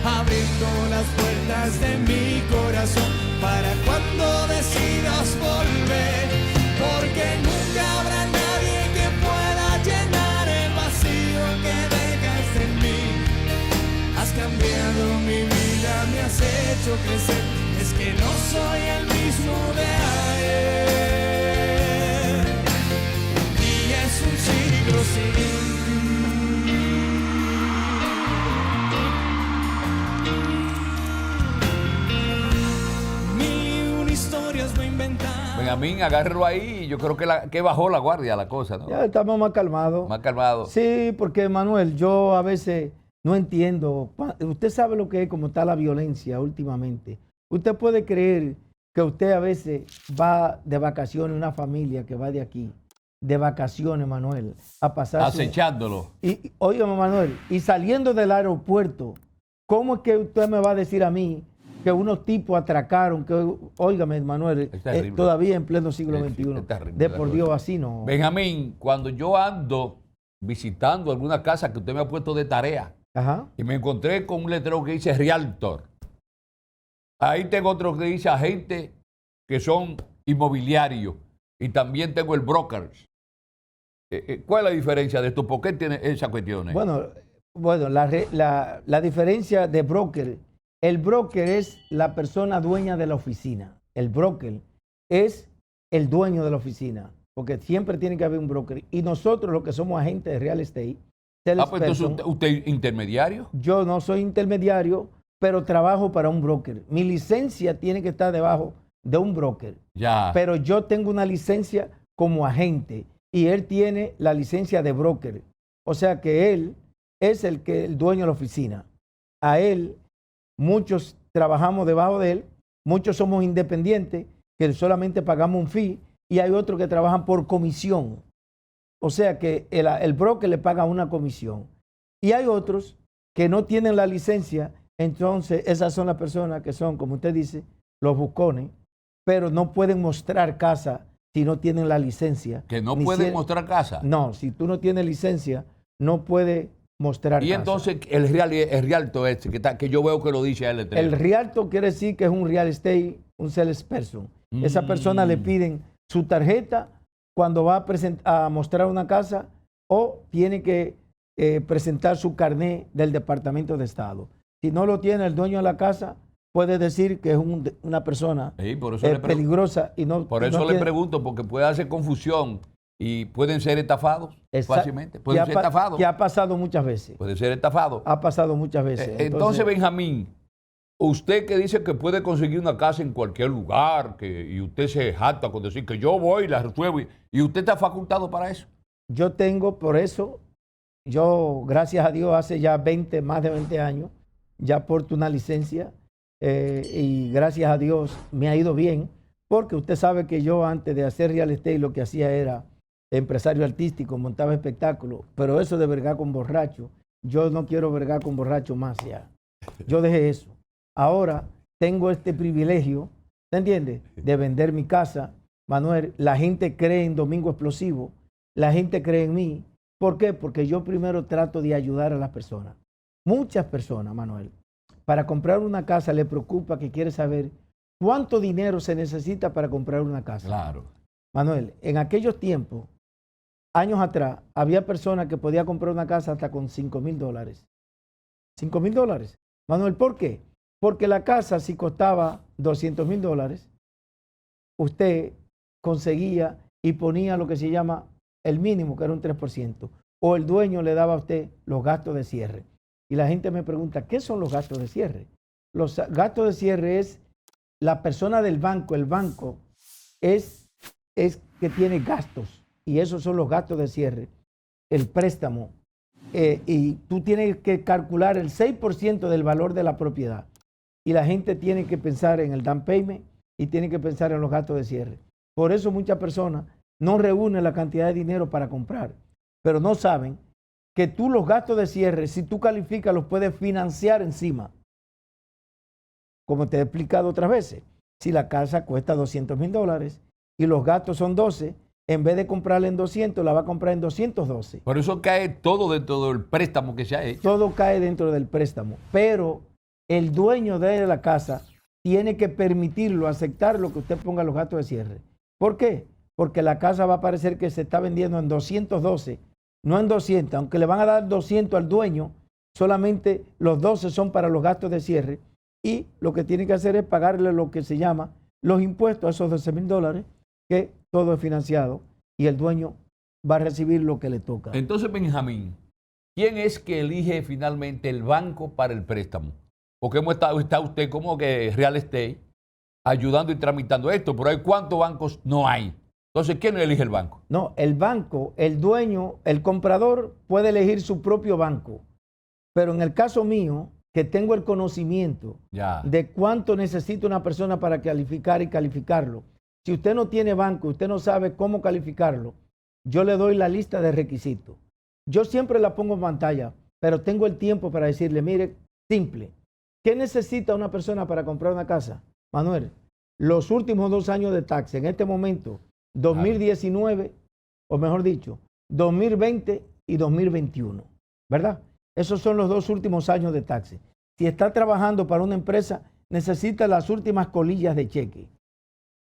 abriendo las puertas de mi corazón para cuando decidas volver, porque nunca habrá nadie que pueda llenar el vacío que dejaste en mí. Has cambiado mi vida, me has hecho crecer, es que no soy el mismo de ayer. Benjamín, agárrelo ahí. Yo creo que bajó la guardia la cosa, ¿no? Ya estamos más calmados. Más calmado. Sí, porque Manuel, yo a veces no entiendo. Usted sabe lo que es, cómo está la violencia últimamente. Usted puede creer que usted a veces va de vacaciones, una familia que va de aquí, de vacaciones, Manuel, a pasar. Acechándolo. Y óigame, Manuel, y saliendo del aeropuerto, ¿cómo es que usted me va a decir a mí que unos tipos atracaron, que, óigame, Manuel, todavía en pleno siglo XXI? De por Dios, así no. Benjamín, cuando yo ando visitando alguna casa que usted me ha puesto de tarea, Ajá. y me encontré con un letrero que dice Realtor. Ahí tengo otro que dice agente que son inmobiliarios. Y también tengo el brokers. ¿Cuál es la diferencia de esto? ¿Por qué tiene esas cuestiones? Bueno, la diferencia de broker, el broker es la persona dueña de la oficina. El broker es el dueño de la oficina, porque siempre tiene que haber un broker. Y nosotros, los que somos agentes de real estate, pues entonces usted es intermediario. Yo no soy intermediario, pero trabajo para un broker. Mi licencia tiene que estar debajo de un broker. Ya. Pero yo tengo una licencia como agente y él tiene la licencia de broker. O sea que él es el dueño de la oficina. A él, muchos trabajamos debajo de él, muchos somos independientes, que solamente pagamos un fee, y hay otros que trabajan por comisión. O sea que el broker le paga una comisión. Y hay otros que no tienen la licencia, entonces esas son las personas que son, como usted dice, los buscones, pero no pueden mostrar casa si no tienen la licencia. ¿Que no pueden mostrar casa? No, si tú no tienes licencia, no puedes mostrar casa. Y entonces el realtor este, que yo veo que lo dice él. El realtor quiere decir que es un real estate, un salesperson. Esa persona le piden su tarjeta cuando va a mostrar una casa o tiene que presentar su carnet del Departamento de Estado. Si no lo tiene el dueño de la casa, puede decir que es una persona peligrosa. Y no, por eso le pregunto, porque puede hacer confusión y pueden ser estafados fácilmente. Pueden ser estafados. Que ha pasado muchas veces. Puede ser estafado. Ha pasado muchas veces. Entonces, Benjamín, usted que dice que puede conseguir una casa en cualquier lugar, y usted se jacta con decir que yo voy y la resuelvo, y usted está facultado para eso. Yo tengo, por eso, yo, gracias a Dios, hace ya más de 20 años, ya porto una licencia, y gracias a Dios me ha ido bien, porque usted sabe que yo antes de hacer real estate lo que hacía era empresario artístico, montaba espectáculos, pero eso de vergar con borracho, yo no quiero vergar con borracho más ya. Yo dejé eso. Ahora tengo este privilegio, ¿te entiendes? De vender mi casa. Manuel, la gente cree en Domingo Explosivo, la gente cree en mí. ¿Por qué? Porque yo primero trato de ayudar a las personas. Muchas personas, Manuel, para comprar una casa le preocupa, que quiere saber cuánto dinero se necesita para comprar una casa. Claro. Manuel, en aquellos tiempos, años atrás, había personas que podían comprar una casa hasta con $5,000. $5,000. Manuel, ¿por qué? Porque la casa, si costaba $200,000, usted conseguía y ponía lo que se llama el mínimo, que era un 3%, o el dueño le daba a usted los gastos de cierre. Y la gente me pregunta, ¿qué son los gastos de cierre? Los gastos de cierre es la persona del banco, el banco es que tiene gastos, y esos son los gastos de cierre, el préstamo, y tú tienes que calcular el 6% del valor de la propiedad. Y la gente tiene que pensar en el down payment y tiene que pensar en los gastos de cierre. Por eso muchas personas no reúnen la cantidad de dinero para comprar, pero no saben que tú los gastos de cierre, si tú calificas, los puedes financiar encima. Como te he explicado otras veces, si la casa cuesta $200,000 y los gastos son 12, en vez de comprarla en 200, la va a comprar en 212. Por eso cae todo dentro del préstamo que se ha hecho. Todo cae dentro del préstamo, pero el dueño de la casa tiene que permitirlo, aceptar lo que usted ponga los gastos de cierre. ¿Por qué? Porque la casa va a parecer que se está vendiendo en 212, no en 200, aunque le van a dar 200 al dueño, solamente los 12 son para los gastos de cierre y lo que tiene que hacer es pagarle lo que se llama los impuestos a esos $12,000, que todo es financiado y el dueño va a recibir lo que le toca. Entonces, Benjamín, ¿quién es que elige finalmente el banco para el préstamo? Porque está usted como que real estate ayudando y tramitando esto, pero hay ¿cuántos bancos no hay? Entonces, ¿quién elige el banco? No, el banco, el dueño, el comprador puede elegir su propio banco. Pero en el caso mío, que tengo el conocimiento de cuánto necesita una persona para calificar y calificarlo. Si usted no tiene banco, usted no sabe cómo calificarlo, yo le doy la lista de requisitos. Yo siempre la pongo en pantalla, pero tengo el tiempo para decirle, mire, simple, ¿qué necesita una persona para comprar una casa? Manuel, los últimos 2 años de taxes, en este momento, 2019, o mejor dicho, 2020 y 2021, ¿verdad? Esos son los 2 últimos años de taxes. Si está trabajando para una empresa, necesita las últimas colillas de cheque.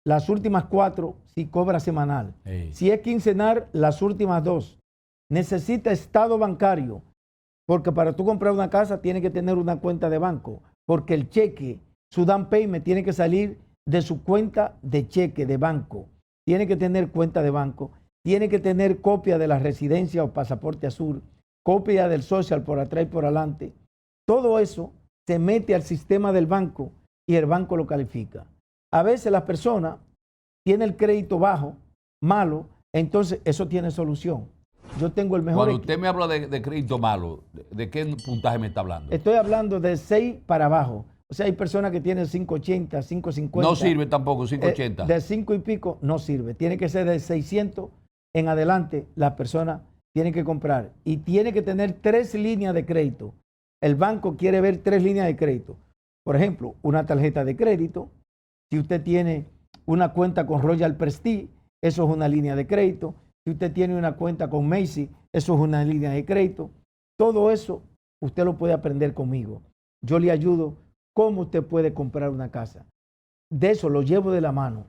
Las últimas 4 si cobra semanal. Si es quincenal, las últimas 2. Necesita estado bancario, porque para tú comprar una casa tiene que tener una cuenta de banco, porque el cheque, su down payment tiene que salir de su cuenta de cheque de banco. Tiene que tener cuenta de banco, tiene que tener copia de la residencia o pasaporte azul, copia del social por atrás y por adelante. Todo eso se mete al sistema del banco y el banco lo califica. A veces la persona tiene el crédito bajo, malo, entonces eso tiene solución. Yo tengo el mejor... Cuando usted me habla de crédito malo, ¿de qué puntaje me está hablando? Estoy hablando de 6 para abajo. O sea, hay personas que tienen 580, 550. No sirve tampoco 580. De 5 y pico no sirve. Tiene que ser de 600 en adelante. La persona tiene que comprar y tiene que tener 3 líneas de crédito. El banco quiere ver 3 líneas de crédito. Por ejemplo, una tarjeta de crédito. Si usted tiene una cuenta con Royal Prestige, eso es una línea de crédito. Si usted tiene una cuenta con Macy, eso es una línea de crédito. Todo eso usted lo puede aprender conmigo. Yo le ayudo cómo usted puede comprar una casa. De eso lo llevo de la mano.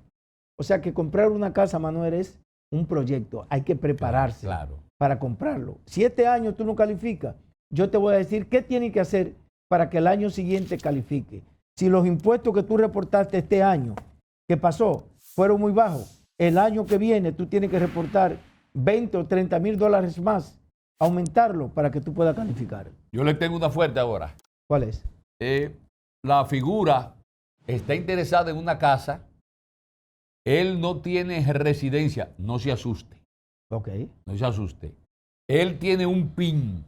O sea que comprar una casa, Manuel, es un proyecto. Hay que prepararse para comprarlo. Si este año tú no calificas, yo te voy a decir qué tiene que hacer para que el año siguiente califique. Si los impuestos que tú reportaste este año, que pasó, fueron muy bajos, el año que viene tú tienes que reportar 20 o 30 mil dólares más, aumentarlo para que tú puedas calificar. Yo le tengo una fuerte ahora. ¿Cuál es? La figura está interesada en una casa, él no tiene residencia, no se asuste. Ok. No se asuste. Él tiene un PIN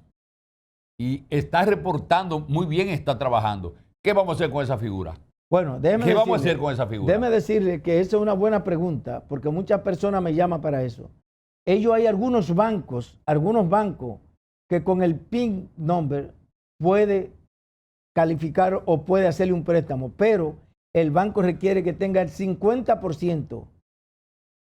y está reportando, muy bien está trabajando. ¿Qué vamos a hacer con esa figura? Bueno, ¿Qué vamos a hacer con esa figura? Déjeme decirle que esa es una buena pregunta, porque muchas personas me llaman para eso. Hay algunos bancos que con el PIN number puede calificar o puede hacerle un préstamo, pero el banco requiere que tenga el 50%.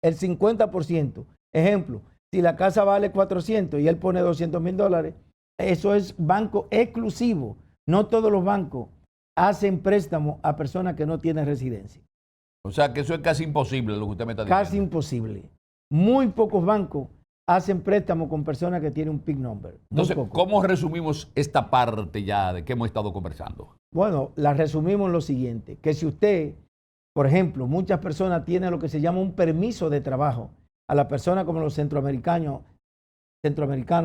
El 50%. Ejemplo, si la casa vale 400 y él pone 200 mil dólares, eso es banco exclusivo. No todos los bancos hacen préstamo a personas que no tienen residencia. O sea que eso es casi imposible lo que usted me está diciendo. Casi imposible. Muy pocos bancos hacen préstamo con personas que tienen un PIN number. Entonces, ¿cómo resumimos esta parte ya de que hemos estado conversando? Bueno, la resumimos en lo siguiente, que si usted, por ejemplo, muchas personas tienen lo que se llama un permiso de trabajo, a las personas como los centroamericanos,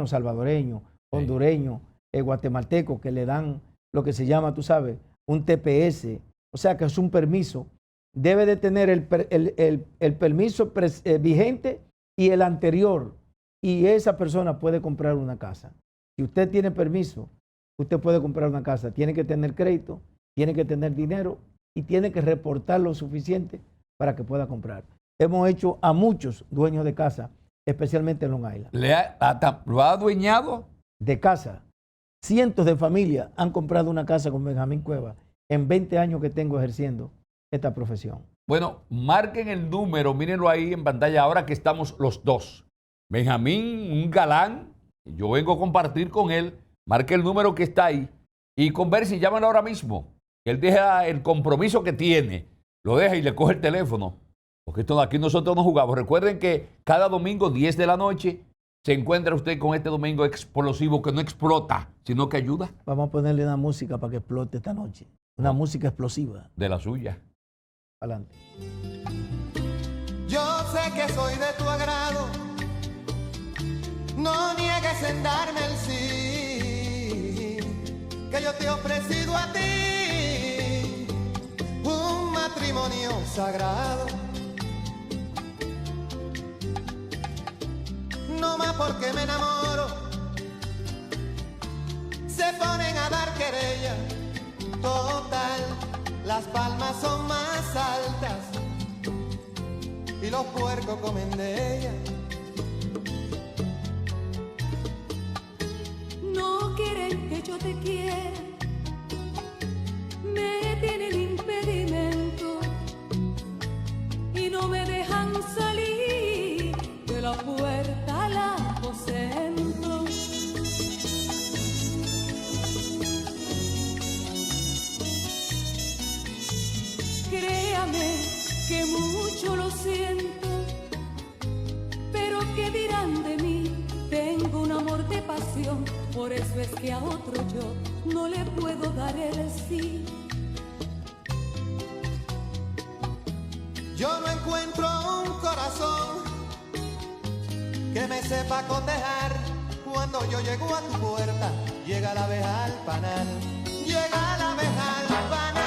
salvadoreños, hondureños, guatemaltecos, que le dan lo que se llama, tú sabes, un TPS, o sea que es un permiso, debe de tener el permiso vigente y el anterior, y esa persona puede comprar una casa. Si usted tiene permiso, usted puede comprar una casa. Tiene que tener crédito, tiene que tener dinero y tiene que reportar lo suficiente para que pueda comprar. Hemos hecho a muchos dueños de casa, especialmente en Long Island. ¿Lo ha adueñado? De casa. Cientos de familias han comprado una casa con Benjamín Cuevas en 20 años que tengo ejerciendo esta profesión. Bueno, marquen el número, mírenlo ahí en pantalla ahora que estamos los dos. Benjamín, un galán, yo vengo a compartir con él, marque el número que está ahí y converse y llámalo ahora mismo. Él deja el compromiso que tiene, lo deja y le coge el teléfono. Porque aquí nosotros no jugamos. Recuerden que cada domingo, 10 de la noche, se encuentra usted con este domingo explosivo que no explota, sino que ayuda. Vamos a ponerle una música para que explote esta noche. Una música explosiva. De la suya. Adelante. Yo sé que soy de tu agrado, No niegues en darme el sí, que yo te he ofrecido a ti un matrimonio sagrado. No más porque me enamoro, se ponen a dar querella. Total, las palmas son más altas y los puercos comen de ella. No quieren que yo te quiera, me tienen impedimento y no me dejan salir de la puerta al aposento. Créame que mucho lo siento, pero ¿qué dirán de mí? Tengo un amor de pasión, por eso es que a otro yo no le puedo dar el sí. Yo no encuentro un corazón que me sepa cotejar. Cuando yo llego a tu puerta, llega la abeja al panal, llega la abeja al panal.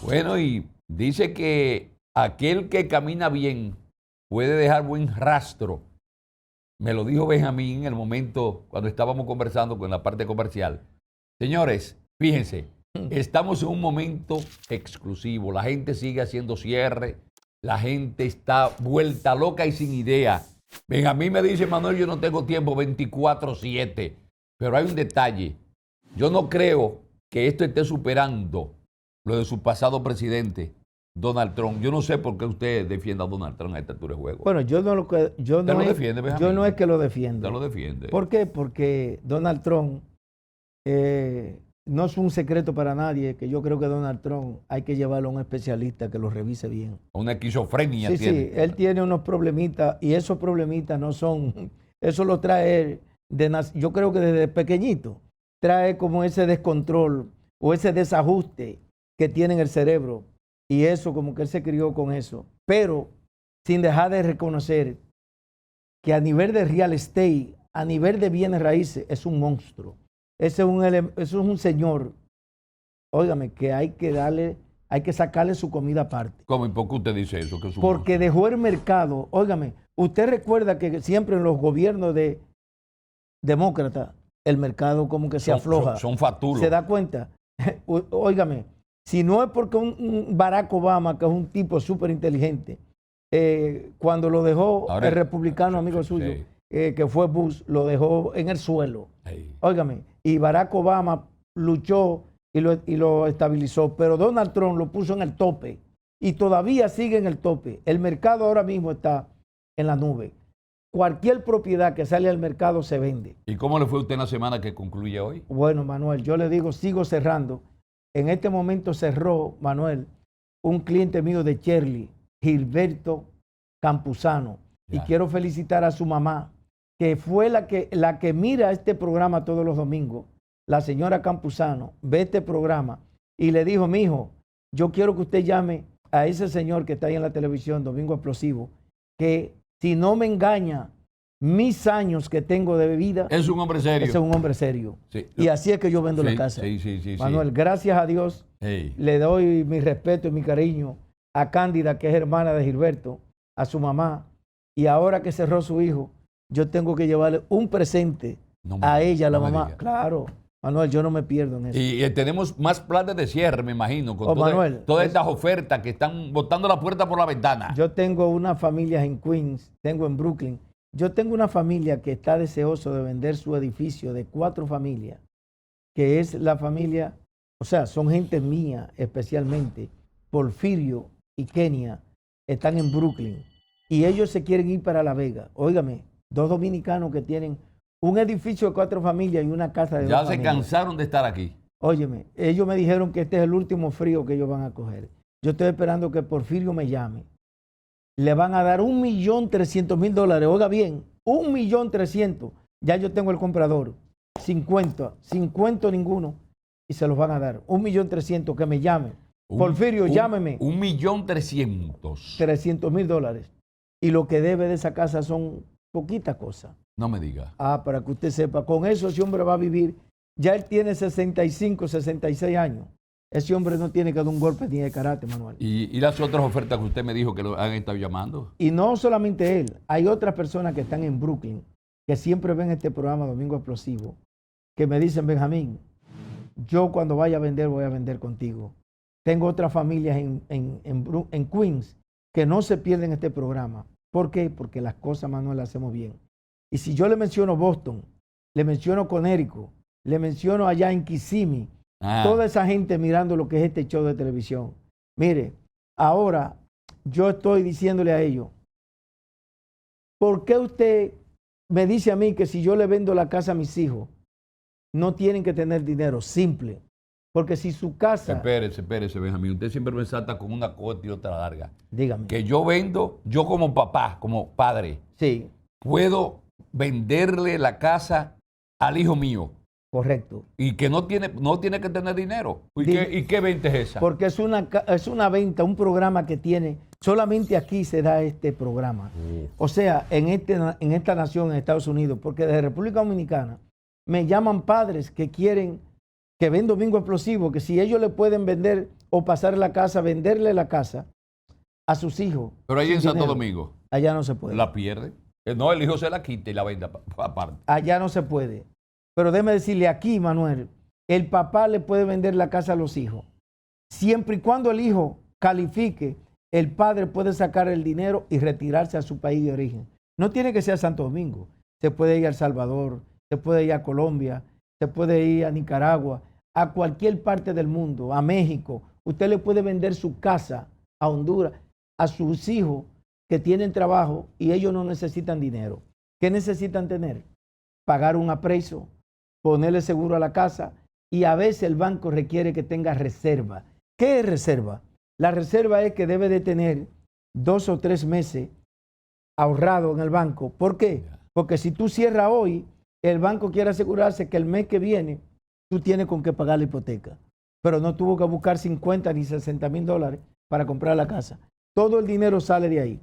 Bueno, y dice que aquel que camina bien puede dejar buen rastro. Me lo dijo Benjamín en el momento cuando estábamos conversando con la parte comercial. Señores, fíjense, estamos en un momento exclusivo. La gente sigue haciendo cierre. La gente está vuelta loca y sin idea. Benjamín me dice, Manuel, yo no tengo tiempo 24/7. Pero hay un detalle. Yo no creo que esto esté superando lo de su pasado presidente, Donald Trump. Yo no sé por qué usted defiende a Donald Trump a esta altura de juego. Bueno, yo no lo defiende, Benjamín? Yo no es que lo defienda. Usted lo defiende. ¿Por qué? Porque Donald Trump no es un secreto para nadie que yo creo que Donald Trump hay que llevarlo a un especialista que lo revise bien. Una esquizofrenia Sí, tiene. sí, él tiene unos problemitas y esos problemitas no son, eso lo trae yo creo que desde pequeñito, trae como ese descontrol o ese desajuste que tiene en el cerebro y eso como que él se crió con eso, pero sin dejar de reconocer que a nivel de real estate, a nivel de bienes raíces, es un monstruo. Eso es un señor, óigame, que hay que sacarle su comida aparte. ¿Cómo y por qué usted dice eso? Que es un Porque dejó el mercado, óigame, usted recuerda que siempre en los gobiernos de demócratas, el mercado como que se afloja. Son fatulos. ¿Se da cuenta? Óigame, si no es porque un Barack Obama, que es un tipo súper inteligente, cuando lo dejó Ahora, el republicano amigo suyo, que fue Bush, lo dejó en el suelo. Óigame, y Barack Obama luchó y lo estabilizó, pero Donald Trump lo puso en el tope y todavía sigue en el tope. El mercado ahora mismo está en la nube. Cualquier propiedad que sale al mercado se vende. ¿Y cómo le fue a usted en la semana que concluye hoy? Bueno, Manuel, yo le digo, sigo cerrando. En este momento cerró, Manuel, un cliente mío de Shirley, Gilberto Campuzano. Ya. Y quiero felicitar a su mamá, que fue la que mira este programa todos los domingos. La señora Campuzano ve este programa y le dijo, mijo, yo quiero que usted llame a ese señor que está ahí en la televisión, Domingo Explosivo, que si no me engaña, mis años que tengo de vida. Es un hombre serio. Ese es un hombre serio. Sí. Y así es que yo vendo Sí, la casa. sí. Manuel, gracias a Dios, Hey. le doy mi respeto y mi cariño a Cándida, que es hermana de Gilberto, a su mamá. Y ahora que cerró su hijo, yo tengo que llevarle un presente No me a diga, ella, la no me mamá. diga. Claro, Manuel, yo no me pierdo en eso. Y tenemos más planes de cierre, me imagino, con Manuel, todas estas ofertas que están botando la puerta por la ventana. Yo tengo unas familias en Queens, tengo en Brooklyn. Yo tengo una familia que está deseoso de vender su edificio de 4 familias, que es la familia, o sea, son gente mía especialmente. Porfirio y Kenia están en Brooklyn y ellos se quieren ir para La Vega. Óigame, 2 dominicanos que tienen un edificio de 4 familias y una casa de 2 Ya se familias. cansaron de estar aquí. Óyeme, ellos me dijeron que este es el último frío que ellos van a coger. Yo estoy esperando que Porfirio me llame. Le van a dar $1.300.000. Oiga bien, 1.300.000. Ya yo tengo el comprador. 50 ninguno. Y se los van a dar. 1.300.000 que me llame. Porfirio, llámeme. 1.300.000. $300.000. Y lo que debe de esa casa son poquitas cosas. No me diga. Para que usted sepa, con eso ese hombre va a vivir. Ya él tiene 65, 66 años. Ese hombre no tiene que dar un golpe ni de karate, Manuel. ¿Y las otras ofertas que usted me dijo que lo han estado llamando? Y no solamente él, hay otras personas que están en Brooklyn, que siempre ven este programa Domingo Explosivo, que me dicen, Benjamín, yo cuando vaya a vender voy a vender contigo. Tengo otras familias en Queens que no se pierden este programa. ¿Por qué? Porque las cosas, Manuel, las hacemos bien. Y si yo le menciono Boston, le menciono Connecticut, le menciono allá en Kissimmee, toda esa gente mirando lo que es este show de televisión. Mire, ahora yo estoy diciéndole a ellos, ¿por qué usted me dice a mí que si yo le vendo la casa a mis hijos, no tienen que tener dinero? Simple. Porque si su casa... Espérese, Benjamín. Usted siempre me salta con una corta y otra larga. Dígame. Que yo vendo, yo como papá, como padre, Sí. puedo venderle la casa al hijo mío. Correcto. Y que no tiene que tener dinero. ¿Y qué venta es esa? Porque es una venta, un programa que tiene, solamente aquí se da este programa. O sea, en esta nación, en Estados Unidos, porque de República Dominicana me llaman padres que quieren que ven Domingo Explosivo, que si ellos le pueden vender o pasar la casa, venderle la casa a sus hijos. Pero ahí en sin Santo dinero. Domingo. Allá no se puede. La pierde. No, el hijo se la quita y la venda aparte. Allá no se puede. Pero déjeme decirle aquí, Manuel, el papá le puede vender la casa a los hijos. Siempre y cuando el hijo califique, el padre puede sacar el dinero y retirarse a su país de origen. No tiene que ser a Santo Domingo. Se puede ir a El Salvador, se puede ir a Colombia, se puede ir a Nicaragua, a cualquier parte del mundo, a México. Usted le puede vender su casa a Honduras, a sus hijos que tienen trabajo y ellos no necesitan dinero. ¿Qué necesitan tener? Pagar un aprecio, ponerle seguro a la casa y a veces el banco requiere que tenga reserva. ¿Qué es reserva? La reserva es que debe de tener 2 o 3 meses ahorrado en el banco. ¿Por qué? Porque si tú cierras hoy, el banco quiere asegurarse que el mes que viene tú tienes con qué pagar la hipoteca. Pero no tuvo que buscar 50 ni 60 mil dólares para comprar la casa. Todo el dinero sale de ahí.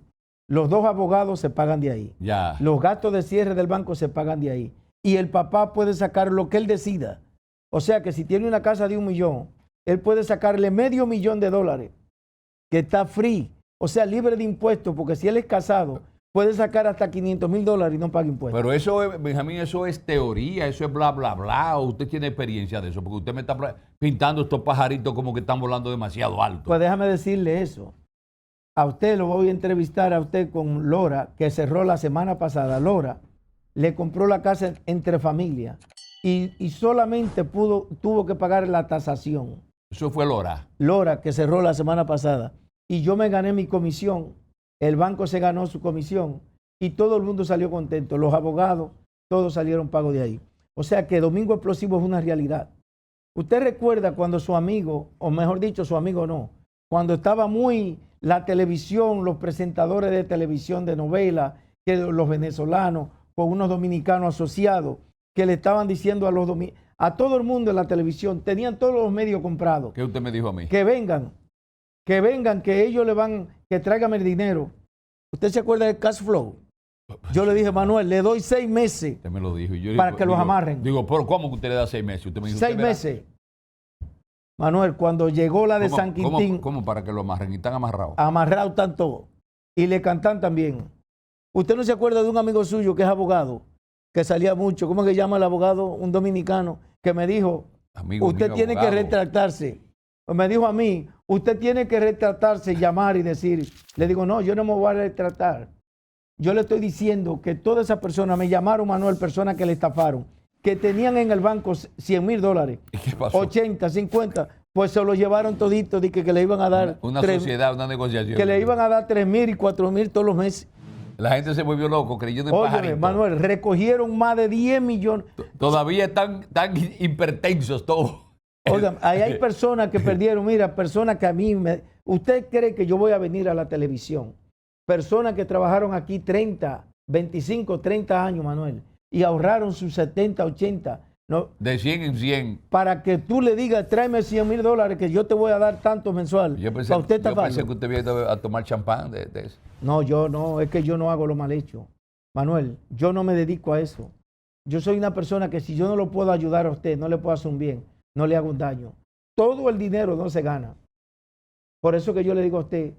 Los 2 abogados se pagan de ahí. Ya. Los gastos de cierre del banco se pagan de ahí. Y el papá puede sacar lo que él decida. O sea que si tiene una casa de $1 millón, él puede sacarle $500,000 que está free. O sea, libre de impuestos, porque si él es casado, puede sacar hasta $500,000 y no paga impuestos. Pero eso es, Benjamín, eso es teoría, eso es bla, bla, bla. ¿O usted tiene experiencia de eso? Porque usted me está pintando estos pajaritos como que están volando demasiado alto. Pues déjame decirle eso. A usted lo voy a entrevistar a usted con Lora, que cerró la semana pasada. Lora le compró la casa entre familias y solamente tuvo que pagar la tasación. Eso fue Lora. Lora, que cerró la semana pasada. Y yo me gané mi comisión. El banco se ganó su comisión y todo el mundo salió contento. Los abogados, todos salieron pagos de ahí. O sea que Domingo Explosivo es una realidad. Usted recuerda cuando su amigo, o mejor dicho, su amigo no, cuando estaba muy la televisión, los presentadores de televisión de novela, que los venezolanos, con unos dominicanos asociados, que le estaban diciendo a todo el mundo en la televisión, tenían todos los medios comprados. ¿Qué usted me dijo a mí? Que vengan, que ellos le van, que tráigame el dinero. ¿Usted se acuerda del cash flow? Yo le dije, Manuel, le doy 6 meses Usted me lo dijo. para que los amarren. Digo, ¿pero cómo que usted le da 6 meses? Usted me dijo, 6 meses. Manuel, cuando llegó la de San Quintín, ¿Cómo para que lo amarren? ¿Y están amarrados? amarrado tanto y le cantan también. ¿Usted no se acuerda de un amigo suyo que es abogado, que salía mucho? ¿Cómo que llama el abogado? Un dominicano que me dijo, Amigo usted mío, tiene que abogado. retractarse. Me dijo a mí, usted tiene que retratarse, llamar y decir. Le digo, no, yo no me voy a retratar. Yo le estoy diciendo que todas esas personas me llamaron, Manuel, personas que le estafaron, que tenían en el banco $100,000, ¿Y qué pasó? 80, 50, pues se lo llevaron todito, de que le iban a dar Una sociedad, una negociación. que le iban a dar 3,000 y 4,000 todos los meses. La gente se volvió loco creyendo en Óyeme, pajaritos. Manuel, recogieron más de 10 millones. Todavía están tan hipertensos todos. Oigan, ahí hay personas que perdieron, mira, personas que a mí ¿usted cree que yo voy a venir a la televisión? Personas que trabajaron aquí 30, 25, 30 años, Manuel, y ahorraron sus 70, 80, ¿no? De 100 en 100. Para que tú le digas, tráeme $100,000 que yo te voy a dar tanto mensual. Yo pensé, para usted yo taparlo. pensé que usted viene a tomar champán de eso. No, yo no, es que yo no hago lo mal hecho. Manuel, yo no me dedico a eso. Yo soy una persona que si yo no lo puedo ayudar a usted, no le puedo hacer un bien, no le hago un daño. Todo el dinero no se gana. Por eso que yo le digo a usted,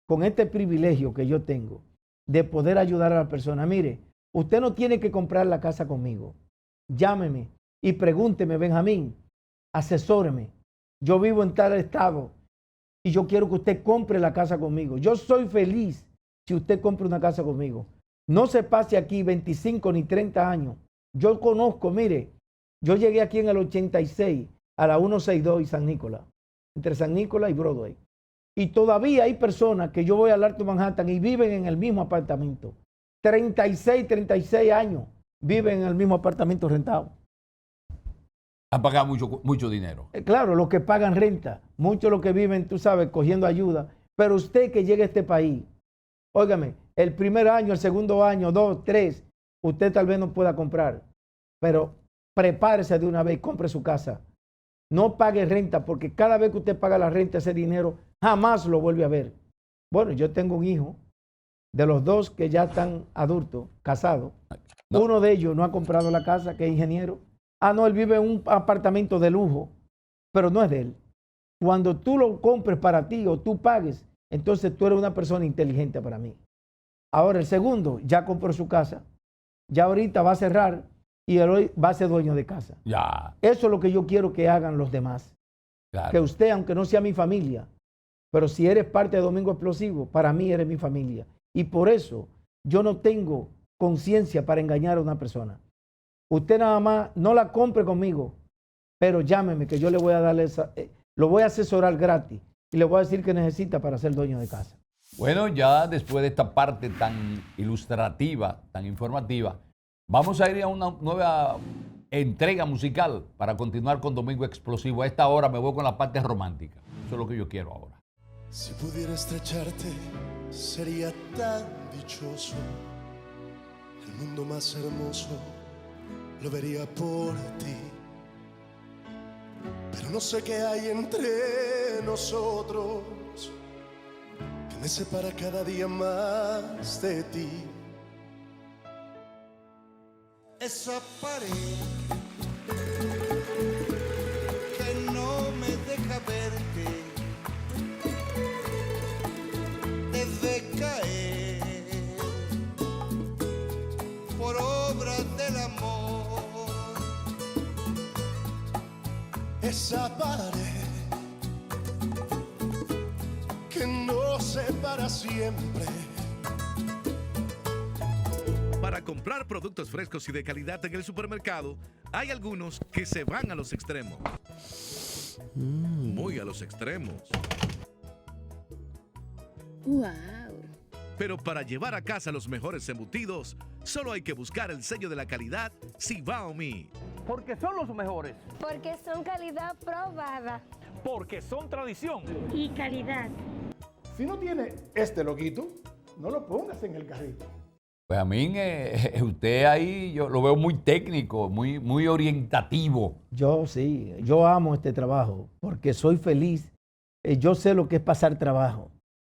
con este privilegio que yo tengo de poder ayudar a la persona, mire, usted no tiene que comprar la casa conmigo. Llámeme y pregúnteme, Benjamín, asesóreme. Yo vivo en tal estado y yo quiero que usted compre la casa conmigo. Yo soy feliz si usted compra una casa conmigo. No se pase aquí 25 ni 30 años. Yo conozco, mire, yo llegué aquí en el 86 a la 162 y San Nicolás, entre San Nicolás y Broadway. Y todavía hay personas que yo voy al Alto Manhattan y viven en el mismo apartamento. 36 años viven en el mismo apartamento rentado. Han pagado mucho dinero. Claro, los que pagan renta, muchos los que viven, tú sabes, cogiendo ayuda. Pero usted que llega a este país, óigame, el primer año, el segundo año, 2, 3, usted tal vez no pueda comprar. Pero prepárese de una vez y compre su casa. No pague renta, porque cada vez que usted paga la renta, ese dinero jamás lo vuelve a ver. Bueno, yo tengo un hijo, de los 2 que ya están adultos, casados. No. Uno de ellos no ha comprado la casa, que es ingeniero. Ah, no, él vive en un apartamento de lujo, pero no es de él. Cuando tú lo compres para ti o tú pagues, entonces tú eres una persona inteligente para mí. Ahora, el segundo ya compró su casa, ya ahorita va a cerrar y él hoy va a ser dueño de casa. Ya, Eso es lo que yo quiero que hagan los demás. claro. Que usted, aunque no sea mi familia, pero si eres parte de Domingo Explosivo, para mí eres mi familia. Y por eso yo no tengo conciencia para engañar a una persona. Usted nada más no la compre conmigo, pero llámeme que yo le voy a darle lo voy a asesorar gratis y le voy a decir que necesita para ser dueño de casa. Bueno, ya después de esta parte tan ilustrativa, tan informativa, vamos a ir a una nueva entrega musical para continuar con Domingo Explosivo. A esta hora me voy con la parte romántica. Eso es lo que yo quiero ahora. Si pudiera estrecharte, sería tan dichoso. El mundo más hermoso lo vería por ti. Pero no sé qué hay entre nosotros que me separa cada día más de ti. Esa pared que no me deja verte debe caer por obra del amor. Esa pared que nos separa siempre. Para comprar productos frescos y de calidad en el supermercado, hay algunos que se van a los extremos. Muy a los extremos. ¡Wow! Pero para llevar a casa los mejores embutidos, solo hay que buscar el sello de la calidad Cibao Mi. Porque son los mejores. Porque son calidad probada. Porque son tradición. Y calidad. Si no tiene este loguito, no lo pongas en el carrito. Pues a mí, usted ahí, yo lo veo muy técnico, muy orientativo. Yo sí, yo amo este trabajo porque soy feliz. Yo sé lo que es pasar trabajo.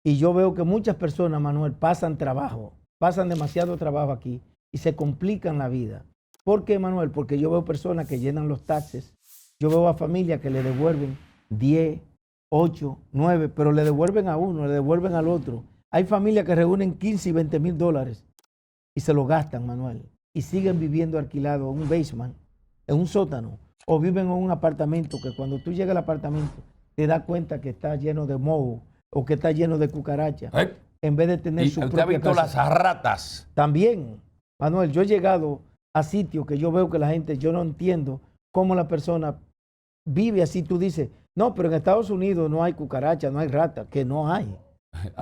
Y yo veo que muchas personas, Manuel, pasan trabajo pasan demasiado trabajo aquí y se complican la vida. ¿Por qué, Manuel? Porque yo veo personas que llenan los taxes, yo veo a familias que le devuelven 10, 8, 9, pero le devuelven a uno, le devuelven al otro. Hay familias que reúnen 15 y 20 mil dólares y se lo gastan, Manuel, y siguen viviendo alquilados en un basement, en un sótano, o viven en un apartamento que cuando tú llegas al apartamento te das cuenta que está lleno de moho o que está lleno de cucarachas, en vez de tener su ¿Usted ha propia visto casa. las ratas? También, Manuel, yo he llegado a sitios que yo veo que la gente, yo no entiendo cómo la persona vive así. Tú dices, no, pero en Estados Unidos no hay cucarachas, no hay ratas, que no hay.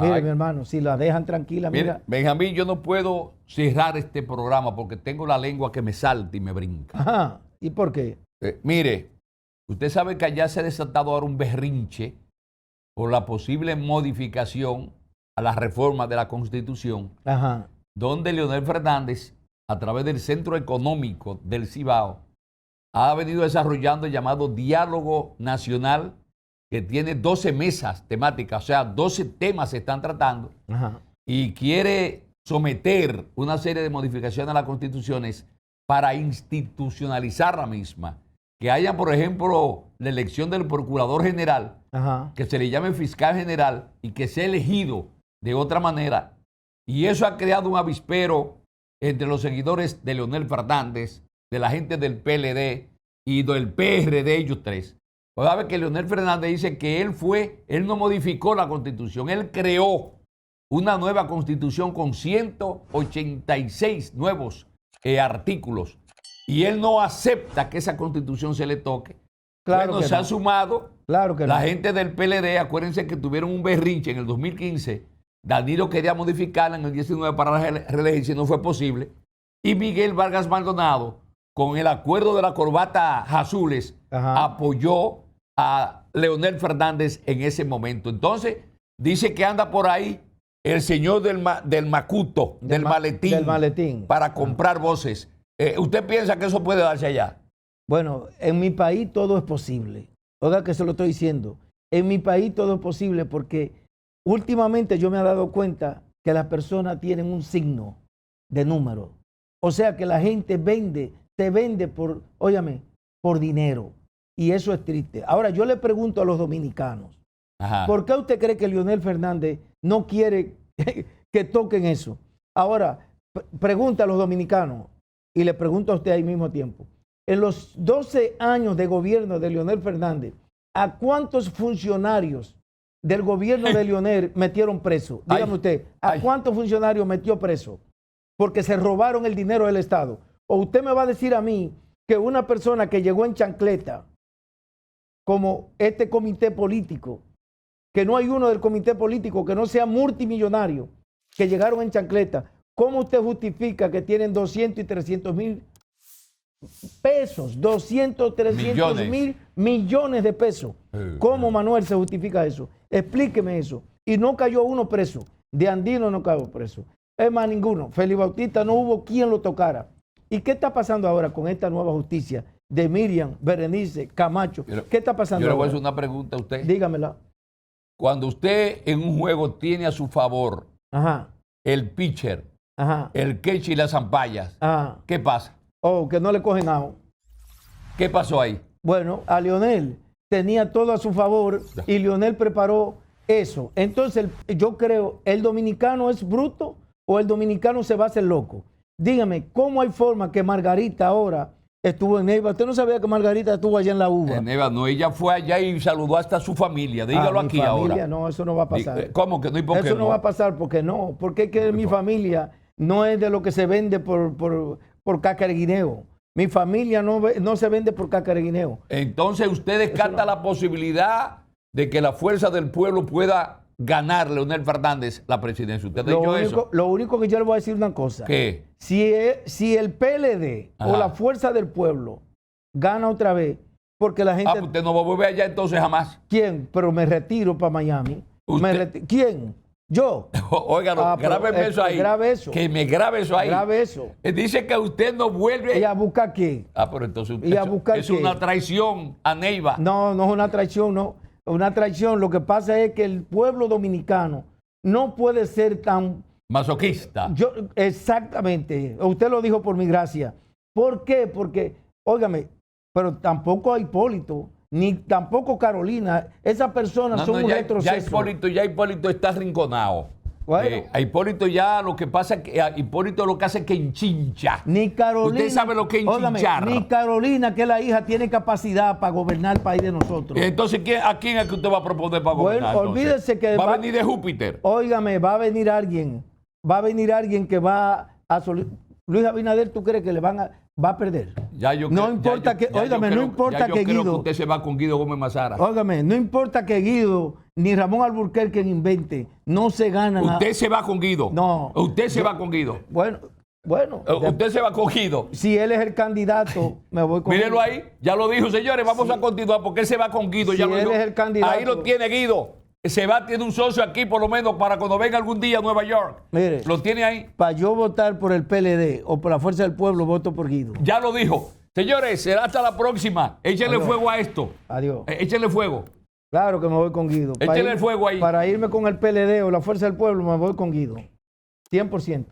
Mira, mi hermano, si la dejan tranquila, mira. Benjamín, yo no puedo cerrar este programa porque tengo la lengua que me salta y me brinca. Ajá, ¿y por qué? Mire, usted sabe que allá se ha desatado ahora un berrinche por la posible modificación a la reforma de la Constitución, Ajá. donde Leonel Fernández, a través del Centro Económico del Cibao, ha venido desarrollando el llamado Diálogo Nacional, que tiene 12 mesas temáticas, o sea, 12 temas se están tratando, Ajá. y quiere someter una serie de modificaciones a las constituciones para institucionalizar la misma. Que haya, por ejemplo, la elección del Procurador General, Ajá. que se le llame Fiscal General y que sea elegido de otra manera. Y eso ha creado un avispero entre los seguidores de Leonel Fernández, de la gente del PLD y del PRD, ellos tres. Pues a ver que Leonel Fernández dice que él no modificó la Constitución, él creó una nueva Constitución con 186 nuevos artículos. Y él no acepta que esa Constitución se le toque. Claro, bueno, que se no. ha sumado Claro que la no. gente del PLD. Acuérdense que tuvieron un berrinche en el 2015. Danilo quería modificarla en el 19 para reelegirse y no fue posible. Y Miguel Vargas Maldonado, con el acuerdo de la corbata azules, Ajá. apoyó a Leonel Fernández en ese momento. Entonces, dice que anda por ahí el señor del macuto, del maletín, para comprar voces. ¿Usted piensa que eso puede darse allá? Bueno, en mi país todo es posible. Oiga que se lo estoy diciendo. En mi país todo es posible porque últimamente yo me he dado cuenta que las personas tienen un signo de número. O sea que la gente se vende por, óyame, por dinero. Y eso es triste. Ahora yo le pregunto a los dominicanos, Ajá. ¿por qué usted cree que Leonel Fernández no quiere que toquen eso? Ahora, pregunta a los dominicanos y le pregunto a usted al mismo tiempo. En los 12 años de gobierno de Leonel Fernández, ¿a cuántos funcionarios del gobierno de Leonel metieron preso? Dígame usted, ¿a cuántos funcionarios metió preso? Porque se robaron el dinero del Estado. ¿O usted me va a decir a mí que una persona que llegó en chancleta, como este comité político, que no hay uno del comité político que no sea multimillonario, que llegaron en chancleta, ¿cómo usted justifica que tienen 200 y 300 mil pesos? 200, 300 mil millones de pesos. ¿Cómo, Manuel, se justifica eso? Explíqueme eso. Y no cayó uno preso. De Andino no cayó preso. Es más, ninguno. Félix Bautista no hubo quien lo tocara. ¿Y qué está pasando ahora con esta nueva justicia de Miriam, Berenice, Camacho? ¿Qué está pasando ahora? Yo le voy a ahora? hacer una pregunta a usted. Dígamela. Cuando usted en un juego tiene a su favor Ajá. el pitcher, Ajá. el catch y las zampallas, Ajá. ¿qué pasa? Oh, que no le cogen nada. ¿Qué pasó ahí? Bueno, a Leonel tenía todo a su favor y Leonel preparó eso. Entonces, yo creo, ¿el dominicano es bruto o el dominicano se va a hacer loco? Dígame, ¿cómo hay forma que Margarita ahora estuvo en Neiva? ¿Usted no sabía que Margarita estuvo allá en la UBA? En Neiva, no, ella fue allá y saludó hasta a su familia. Dígalo aquí mi familia, ahora. No, eso no va a pasar. ¿Cómo que no? ¿Y por qué eso no va a pasar porque no. Porque es que mi familia no es de lo que se vende por cacareguineo. Mi familia no se vende por cacareguineo. Entonces usted descarta la posibilidad de que la fuerza del pueblo pueda ganar Leonel Fernández la presidencia. ¿Usted ha dicho eso? Lo único que yo le voy a decir una cosa. ¿Qué? Si el PLD o la fuerza del pueblo gana otra vez, porque la gente... usted no va a volver allá entonces jamás. ¿Quién? Pero me retiro para Miami. ¿Quién? ¿Yo? Óigalo, grábeme eso ahí. Grabe eso. Que me grabe eso ahí. Grabe eso. Dice que usted no vuelve... ¿Y a buscar qué? Pero entonces ¿Y a buscar es qué? una traición a Neiva. No, no es una traición, no. Una traición. Lo que pasa es que el pueblo dominicano no puede ser tan Masoquista. Exactamente. Usted lo dijo por mi gracia. ¿Por qué? Porque, óigame, pero tampoco a Hipólito, ni tampoco Carolina. Esas personas son un retroceso. Ya Hipólito está arrinconado. Bueno. A Hipólito ya lo que pasa es que a Hipólito lo que hace es que enchincha. Ni Carolina. Usted sabe lo que es óigame, enchinchar. ni Carolina, que es la hija, tiene capacidad para gobernar el país de nosotros. Entonces, ¿a quién es que usted va a proponer para Bueno, gobernar? olvídese que va a venir de Júpiter. Óigame, va a venir alguien que va a Luis Abinader, ¿tú crees que va a perder? No importa que Guido. Usted se va con Guido Gómez Mazara. Óigame, no importa que Guido ni Ramón Alburquerque invente, no se gana nada. Usted se va con Guido. No. Usted se va con Guido. Bueno. Usted se va con Guido. Si él es el candidato, me voy con Mírelo ahí, ya lo dijo, señores, vamos a continuar porque él se va con Guido. Si ya lo él dijo. es el candidato. Ahí lo tiene Guido. Se va, tiene un socio aquí por lo menos para cuando venga algún día a Nueva York. Mire, lo tiene ahí. Para yo votar por el PLD o por la Fuerza del Pueblo, voto por Guido. Ya lo dijo. Señores, será hasta la próxima. Échenle fuego a esto. Adiós. Échenle fuego. Claro que me voy con Guido. Échenle el fuego ahí. Para irme con el PLD o la Fuerza del Pueblo, me voy con Guido. 100%.